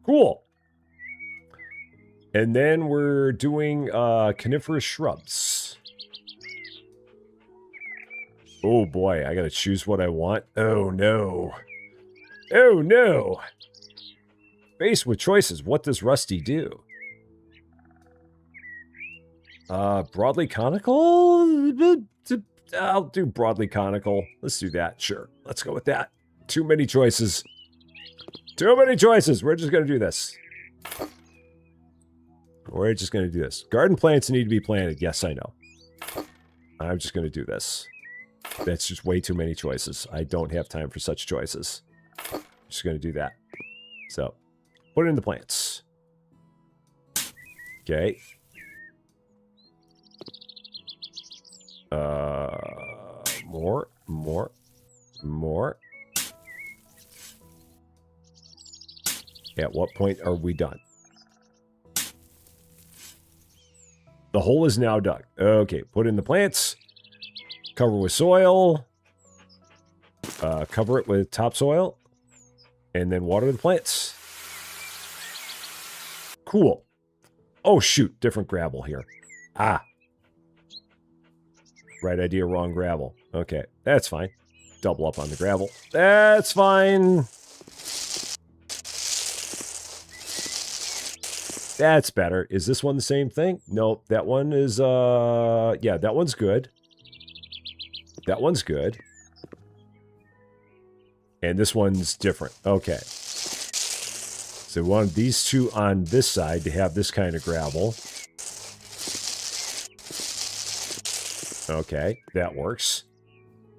Cool. And then we're doing coniferous shrubs. Oh boy, I gotta choose what I want. Oh no. Oh no. Faced with choices, what does Rusty do? Broadly conical? I'll do broadly conical. Let's do that, sure. Let's go with that. Too many choices. Too many choices. We're just gonna do this. We're just gonna do this. Garden plants need to be planted. Yes, I know. I'm just gonna do this. That's just way too many choices. I don't have time for such choices. Just gonna do that. So, put in the plants. Okay. More. At what point are we done? The hole is now dug. Okay, put in the plants. Cover with soil. Cover it with topsoil. And then water the plants. Cool. Oh, shoot. Different gravel here. Ah. Right idea, wrong gravel. Okay, that's fine. Double up on the gravel. That's fine. That's better. Is this one the same thing? No, that one is, yeah, that one's good. That one's good. And this one's different. Okay. So we want these two on this side to have this kind of gravel. Okay, that works.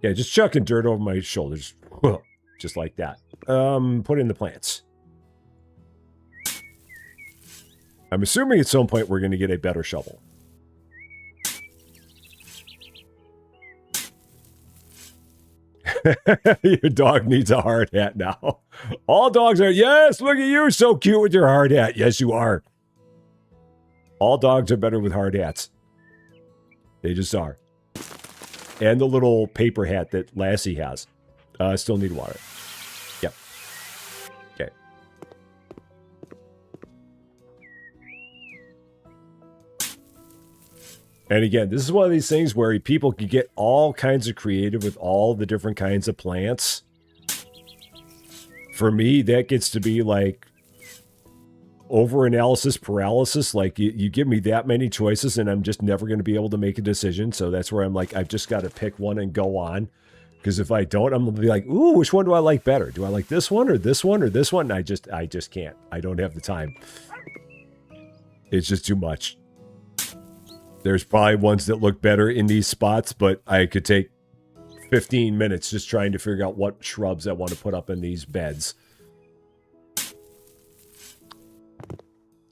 Yeah, just chucking dirt over my shoulders. Just like that. Put in the plants. I'm assuming at some point we're going to get a better shovel. Your dog needs a hard hat now. All dogs are, yes, look at you, so cute with your hard hat. Yes, you are. All dogs are better with hard hats. They just are. And the little paper hat that Lassie has. Still need water. Yep. Okay. And again, this is one of these things where people can get all kinds of creative with all the different kinds of plants. For me, that gets to be like over-analysis paralysis. Like, you give me that many choices and I'm just never going to be able to make a decision. So that's where I'm like, I've just got to pick one and go on. Because if I don't, I'm going to be like, ooh, which one do I like better? Do I like this one or this one or this one? And I just can't. I don't have the time. It's just too much. There's probably ones that look better in these spots, but I could take 15 minutes just trying to figure out what shrubs I want to put up in these beds.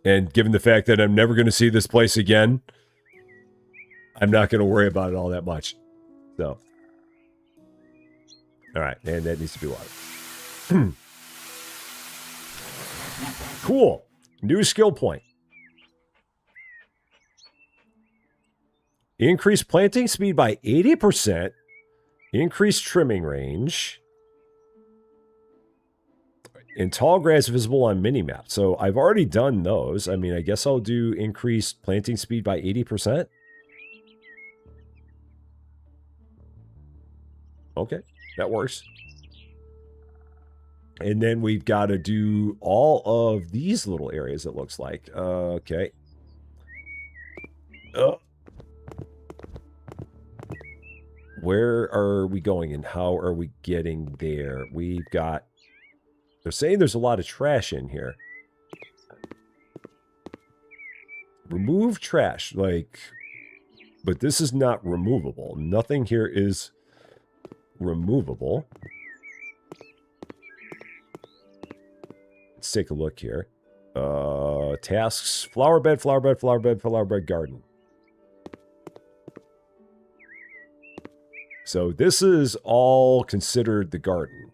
And given the fact that I'm never going to see this place again, I'm not going to worry about it all that much. So. All right, and that needs to be water. Cool. New skill point. Increase planting speed by 80%. Increase trimming range. And tall grass visible on minimap. So I've already done those. I mean, I guess I'll do increased planting speed by 80%. Okay, that works. And then we've got to do all of these little areas, it looks like. Okay. Where are we going and how are we getting there? We've got... They're saying there's a lot of trash in here. Remove trash, like... But this is not removable. Nothing here is removable. Let's take a look here. Tasks, flower bed, garden. So this is all considered the garden.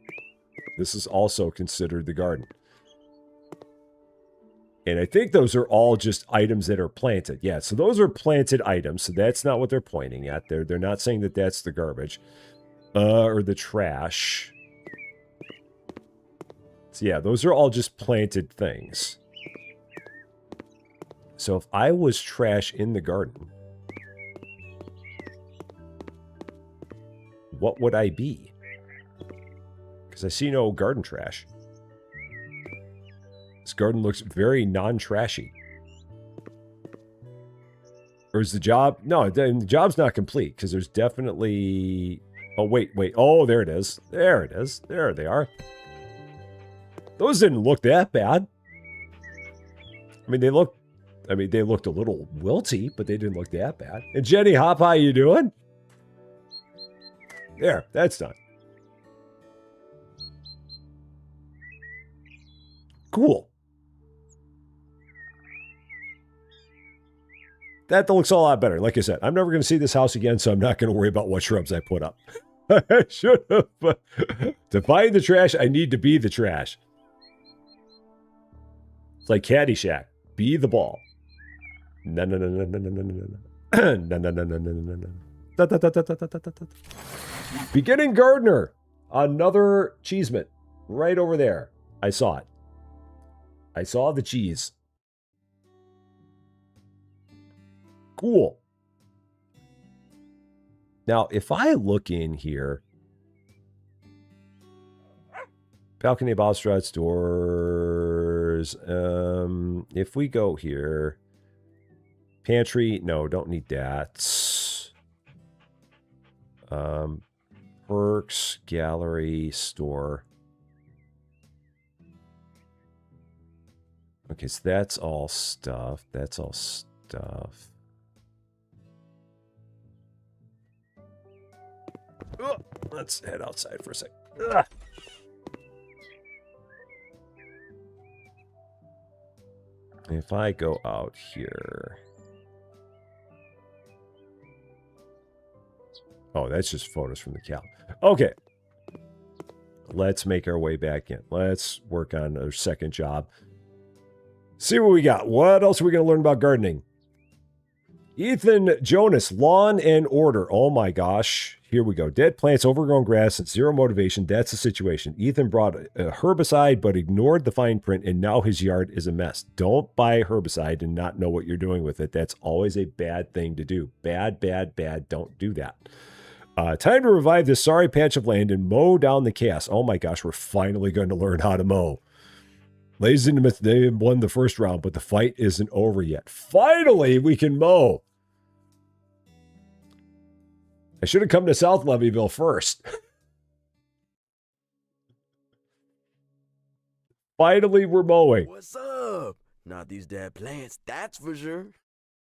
This is also considered the garden. And I think those are all just items that are planted. Yeah, so those are planted items. So that's not what they're pointing at. They're not saying that that's the garbage. Or the trash. So yeah, those are all just planted things. So if I was trash in the garden, what would I be? Because I see no garden trash. This garden looks very non-trashy. Or is the job... No, the job's not complete, because there's definitely... Oh, wait. Oh, there it is. There it is. There they are. Those didn't look that bad. I mean, they looked a little wilty, but they didn't look that bad. And Jenny Hop, how you doing? There, that's done. Cool. That looks a lot better. Like I said, I'm never going to see this house again, so I'm not going to worry about what shrubs I put up. I should have. To find the trash, I need to be the trash. It's like Caddyshack. Be the ball. No. Beginning gardener. Another cheesemint. Right over there. I saw it. I saw the cheese. Cool. Now, if I look in here, balcony, balustrades, doors. If we go here, pantry, no, don't need that. Perks, gallery, store. Okay, so that's all stuff. That's all stuff. Oh, let's head outside for a sec. Ugh. If I go out here... Oh, that's just photos from the cow. Okay. Let's make our way back in. Let's work on our second job. See what we got. What else are we going to learn about gardening? Ethan Jonas, lawn and order. Oh my gosh. Here we go. Dead plants, overgrown grass, and zero motivation. That's the situation. Ethan brought a herbicide but ignored the fine print, and now his yard is a mess. Don't buy herbicide and not know what you're doing with it. That's always a bad thing to do. Bad, bad, bad. Don't do that. Time to revive this sorry patch of land and mow down the chaos. Oh my gosh, we're finally going to learn how to mow. Ladies and gentlemen, they won the first round, but the fight isn't over yet. Finally, we can mow. I should have come to South Levyville first. Finally, we're mowing. What's up? Not these dead plants, that's for sure.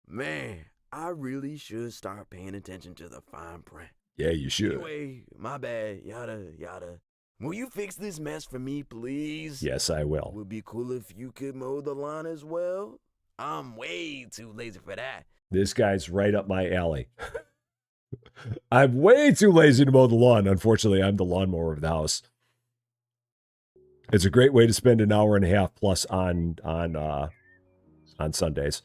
Man, I really should start paying attention to the fine print. Yeah, you should. Anyway, my bad, yada, yada. Will you fix this mess for me, please? Yes, I will. Would be cool if you could mow the lawn as well. I'm way too lazy for that. This guy's right up my alley. I'm way too lazy to mow the lawn. Unfortunately, I'm the lawnmower of the house. It's a great way to spend an hour and a half plus on Sundays.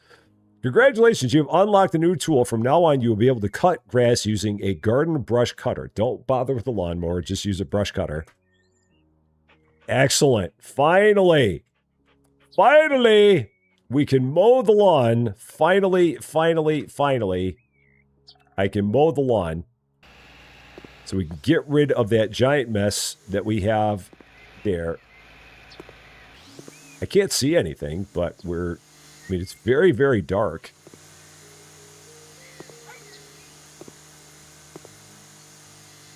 Congratulations, you have unlocked a new tool. From now on, you will be able to cut grass using a garden brush cutter. Don't bother with the lawnmower, just use a brush cutter. Excellent. Finally, we can mow the lawn. Finally, I can mow the lawn. So we can get rid of that giant mess that we have there. I can't see anything, but it's very, very dark.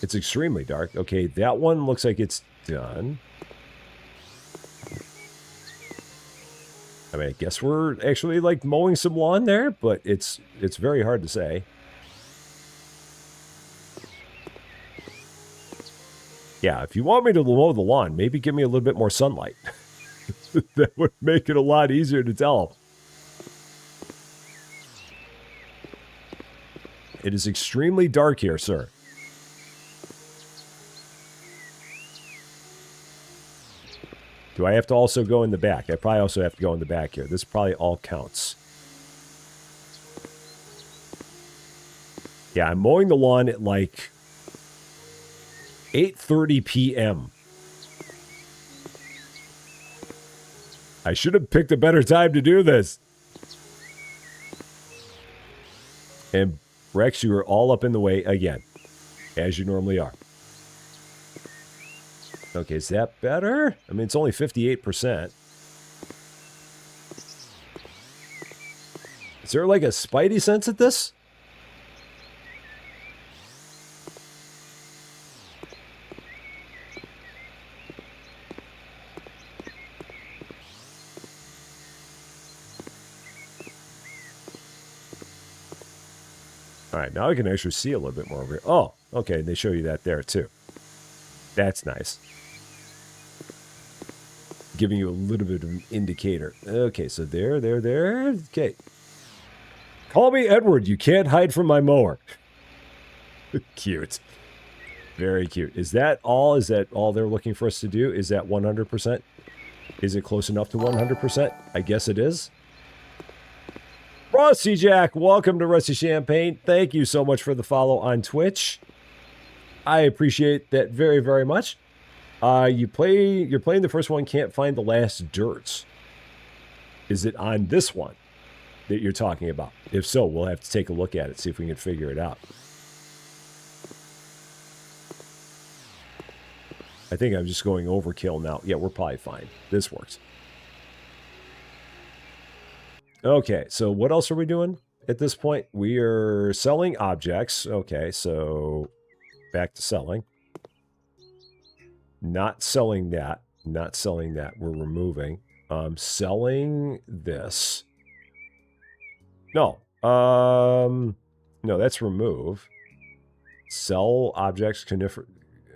It's extremely dark. Okay, that one looks like it's done. I mean, I guess we're actually like mowing some lawn there, but it's very hard to say. Yeah, if you want me to mow the lawn, maybe give me a little bit more sunlight. That would make it a lot easier to tell. It is extremely dark here, sir. Do I have to also go in the back? I probably also have to go in the back here. This probably all counts. Yeah, I'm mowing the lawn at like 8:30 p.m. I should have picked a better time to do this. And Rex, you are all up in the way again, as you normally are. Okay, is that better? I mean, it's only 58%. Is there like a spidey sense at this? All right, now I can actually see a little bit more over here. Oh, okay, they show you that there too. That's nice. Giving you a little bit of an indicator. Okay, so there. Okay. Call me Edward. You can't hide from my mower. Cute. Very cute. Is that all? Is that all they're looking for us to do? Is that 100%? Is it close enough to 100%? I guess it is. Rusty Jack, welcome to Rusty Champaign. Thank you so much for the follow on Twitch. I appreciate that very, very much. You're playing the first one, can't find the last dirt. Is it on this one that you're talking about? If so, we'll have to take a look at it, see if we can figure it out. I think I'm just going overkill now. Yeah, we're probably fine. This works. Okay, so what else are we doing at this point? We are selling objects. Okay, so back to selling. Not selling that. Not selling that. We're removing. Selling this. No. No, that's remove. Sell objects. Conifer.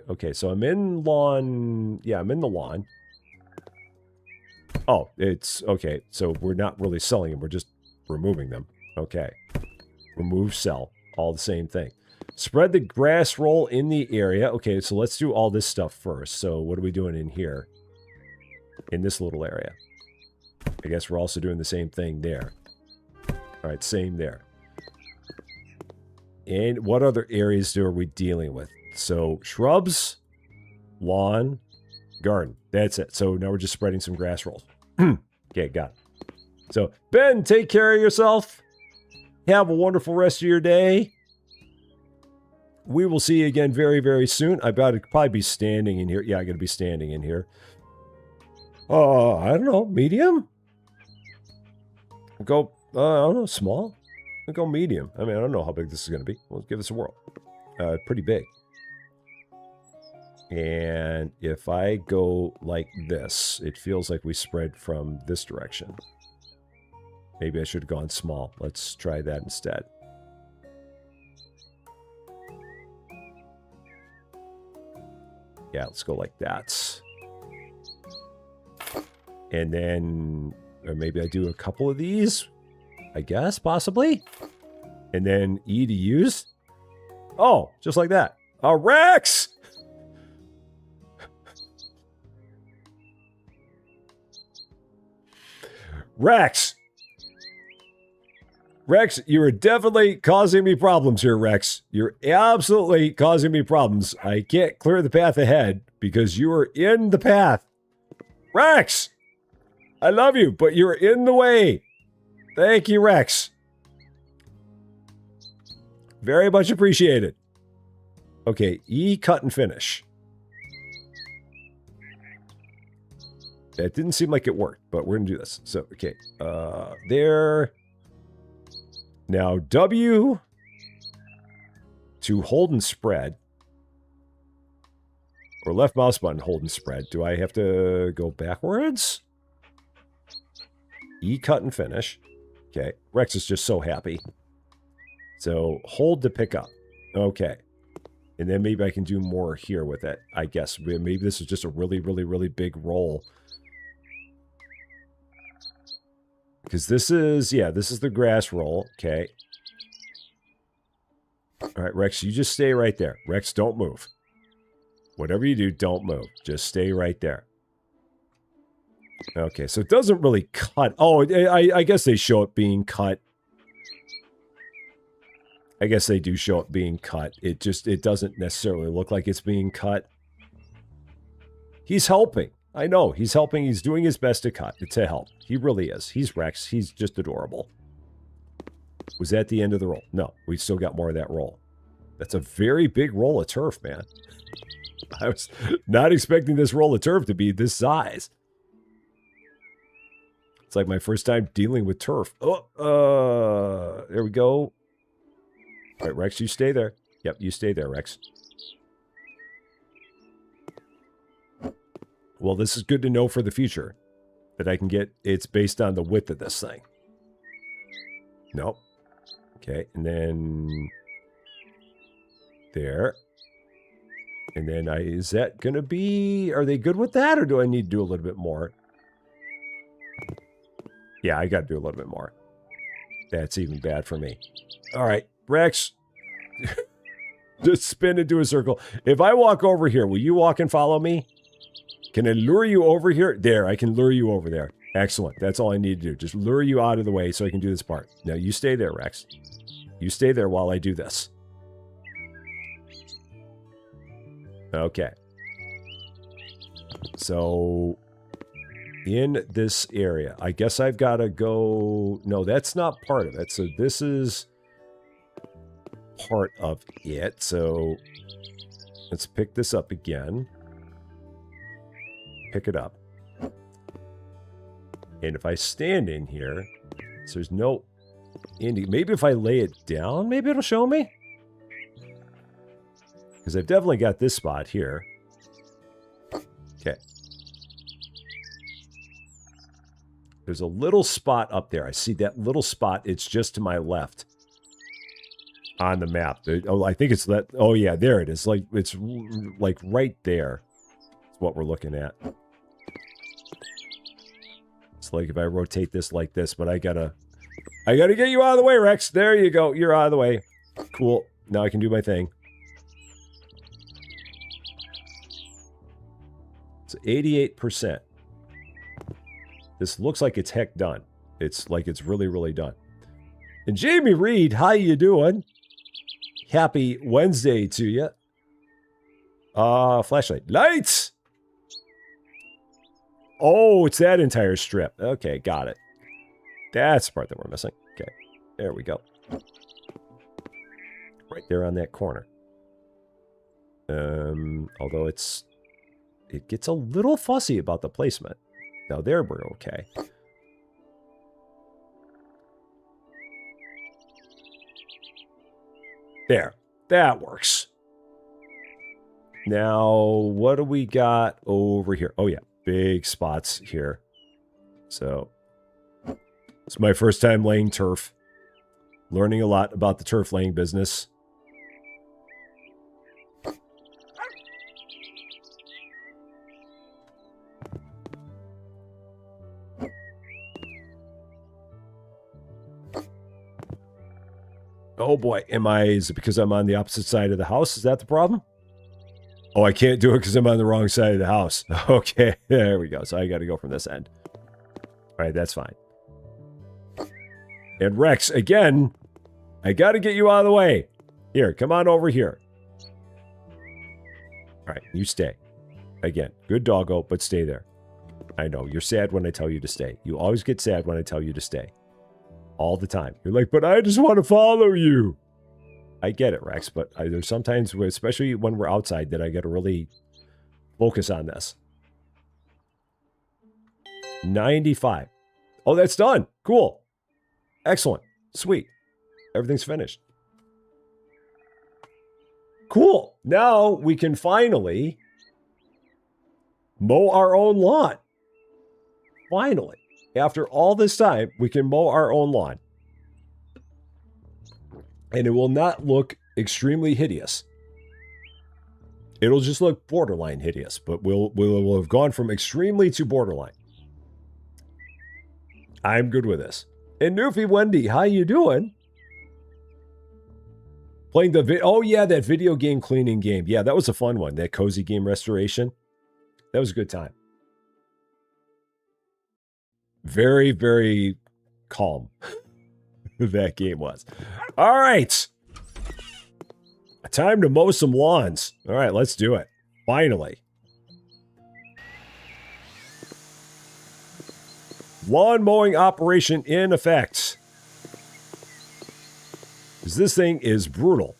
Okay, so I'm in lawn. Yeah, I'm in the lawn. Oh, it's okay. So we're not really selling them. We're just removing them. Okay. Remove, sell. All the same thing. Spread the grass roll in the area. Okay, so let's do all this stuff first. So what are we doing in here? In this little area. I guess we're also doing the same thing there. All right, same there. And what other areas are we dealing with? So shrubs, lawn, garden. That's it. So now we're just spreading some grass rolls. Okay, got it. So, Ben, take care of yourself. Have a wonderful rest of your day. We will see you again very, very soon. I bet I'd probably be standing in here. Yeah, I'm going to be standing in here. I don't know. Medium? We'll go, I don't know, small? We'll go medium. I mean, I don't know how big this is going to be. We'll give this a whirl. Pretty big. And if I go like this, it feels like we spread from this direction. Maybe I should have gone small. Let's try that instead. Yeah, let's go like that. And then, or maybe I do a couple of these, I guess, possibly. And then E to use. Oh, just like that. Rex! Rex! Rex, you are definitely causing me problems here, Rex. You're absolutely causing me problems. I can't clear the path ahead because you are in the path. Rex! I love you, but you're in the way. Thank you, Rex. Very much appreciated. Okay, E, cut and finish. That didn't seem like it worked, but we're going to do this. So, okay, there. Now, W to hold and spread. Or left mouse button, hold and spread. Do I have to go backwards? E, cut and finish. Okay, Rex is just so happy. So, hold to pick up. Okay. And then maybe I can do more here with it, I guess. Maybe this is just a really, really, really big roll. Because this is, yeah, this is the grass roll. Okay. All right, Rex, you just stay right there. Rex, don't move. Whatever you do, don't move. Just stay right there. Okay, so it doesn't really cut. Oh, I guess they show it being cut. I guess they do show it being cut. It doesn't necessarily look like it's being cut. He's helping. I know, he's helping. He's doing his best to help. He really is. He's Rex. He's just adorable. Was that the end of the roll? No, we still got more of that roll. That's a very big roll of turf, man. I was not expecting this roll of turf to be this size. It's like my first time dealing with turf. Oh, there we go. All right, Rex, you stay there. Yep, you stay there, Rex. Well, this is good to know for the future. That I can get, it's based on the width of this thing. Nope. Okay, and then... there. And then is that going to be... are they good with that, or do I need to do a little bit more? Yeah, I got to do a little bit more. That's even bad for me. All right, Rex. Just spin into a circle. If I walk over here, will you walk and follow me? Can I lure you over here? There, I can lure you over there. Excellent. That's all I need to do. Just lure you out of the way so I can do this part. Now, you stay there, Rex. You stay there while I do this. Okay. So, in this area, I guess I've got to go... no, that's not part of it. So, this is part of it. So, let's pick this up again. Pick it up. And if I stand in here, so there's no... maybe if I lay it down, maybe it'll show me? Because I've definitely got this spot here. Okay. There's a little spot up there. I see that little spot. It's just to my left on the map. Oh, I think it's that. Oh, yeah, there it is. Like, it's like right there. That's what we're looking at. It's like if I rotate this like this, but I gotta get you out of the way, Rex. There you go. You're out of the way. Cool. Now I can do my thing. It's 88%. This looks like it's heck done. It's like it's really, really done. And Jamie Reed, how you doing? Happy Wednesday to you. Flashlight. Lights! Oh, it's that entire strip. Okay, got it. That's the part that we're missing. Okay, there we go. Right there on that corner. Although it gets a little fussy about the placement. Now there we're okay. There. That works. Now, what do we got over here? Oh, yeah. Big spots here. So, it's my first time laying turf. Learning a lot about the turf laying business. Oh boy, is it because I'm on the opposite side of the house? Is that the problem? Oh, I can't do it because I'm on the wrong side of the house. Okay, there we go. So I got to go from this end. All right, that's fine. And Rex, again, I got to get you out of the way. Here, come on over here. All right, you stay. Again, good doggo, but stay there. I know, you're sad when I tell you to stay. You always get sad when I tell you to stay. All the time. You're like, but I just want to follow you. I get it, Rex, but there's sometimes, especially when we're outside, that I got to really focus on this. 95. Oh, that's done. Cool. Excellent. Sweet. Everything's finished. Cool. Now we can finally mow our own lawn. Finally. After all this time, we can mow our own lawn. And it will not look extremely hideous. It'll just look borderline hideous, but we'll have gone from extremely to borderline. I'm good with this. And Newfie Wendy, how you doing? Playing the oh yeah, that video game cleaning game. Yeah, that was a fun one. That cozy game restoration. That was a good time. Very, very calm that game was. All right. Time to mow some lawns. All right, let's do it. Finally. Lawn mowing operation in effect. Because this thing is brutal.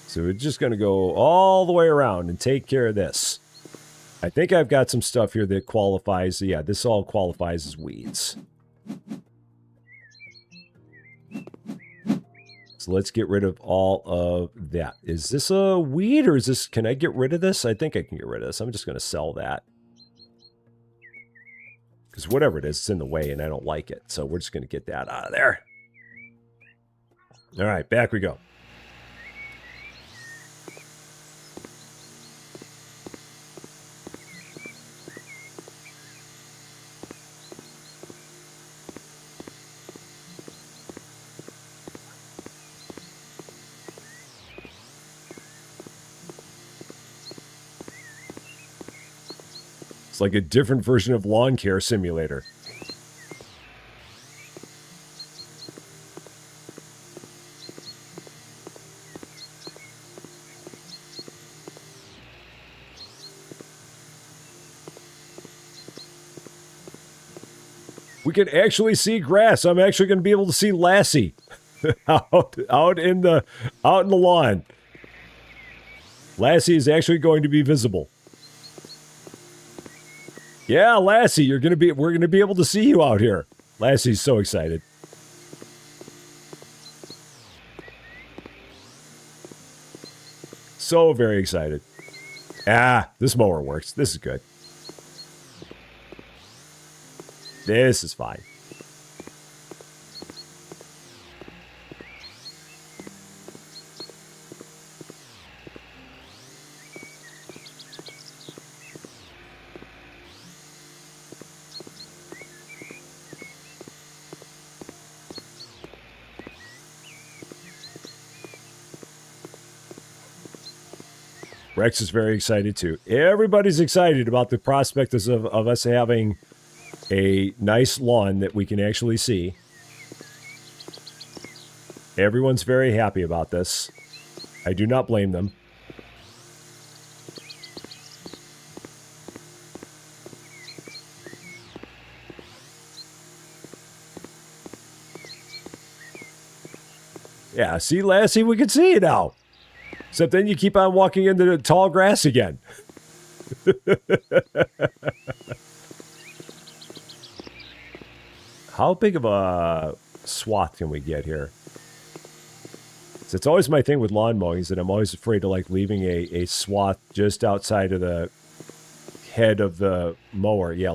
So we're just going to go all the way around and take care of this. I think I've got some stuff here that qualifies. Yeah, this all qualifies as weeds. So let's get rid of all of that. Is this a weed or is this... Can I get rid of this? I think I can get rid of this. I'm just going to sell that. Because whatever it is, it's in the way and I don't like it. So we're just going to get that out of there. All right, back we go. Like a different version of lawn care simulator. We can actually see grass. I'm actually going to be able to see Lassie out in the lawn. Lassie is actually going to be visible. Yeah, Lassie, we're going to be able to see you out here. Lassie's so excited. So very excited. Ah, this mower works. This is good. This is fine. Rex is very excited too. Everybody's excited about the prospect of us having a nice lawn that we can actually see. Everyone's very happy about this. I do not blame them. Yeah, see, Lassie, we can see you now. Except then you keep on walking into the tall grass again. How big of a swath can we get here? So it's always my thing with lawn mowing is that I'm always afraid of like leaving a swath just outside of the head of the mower. Yeah,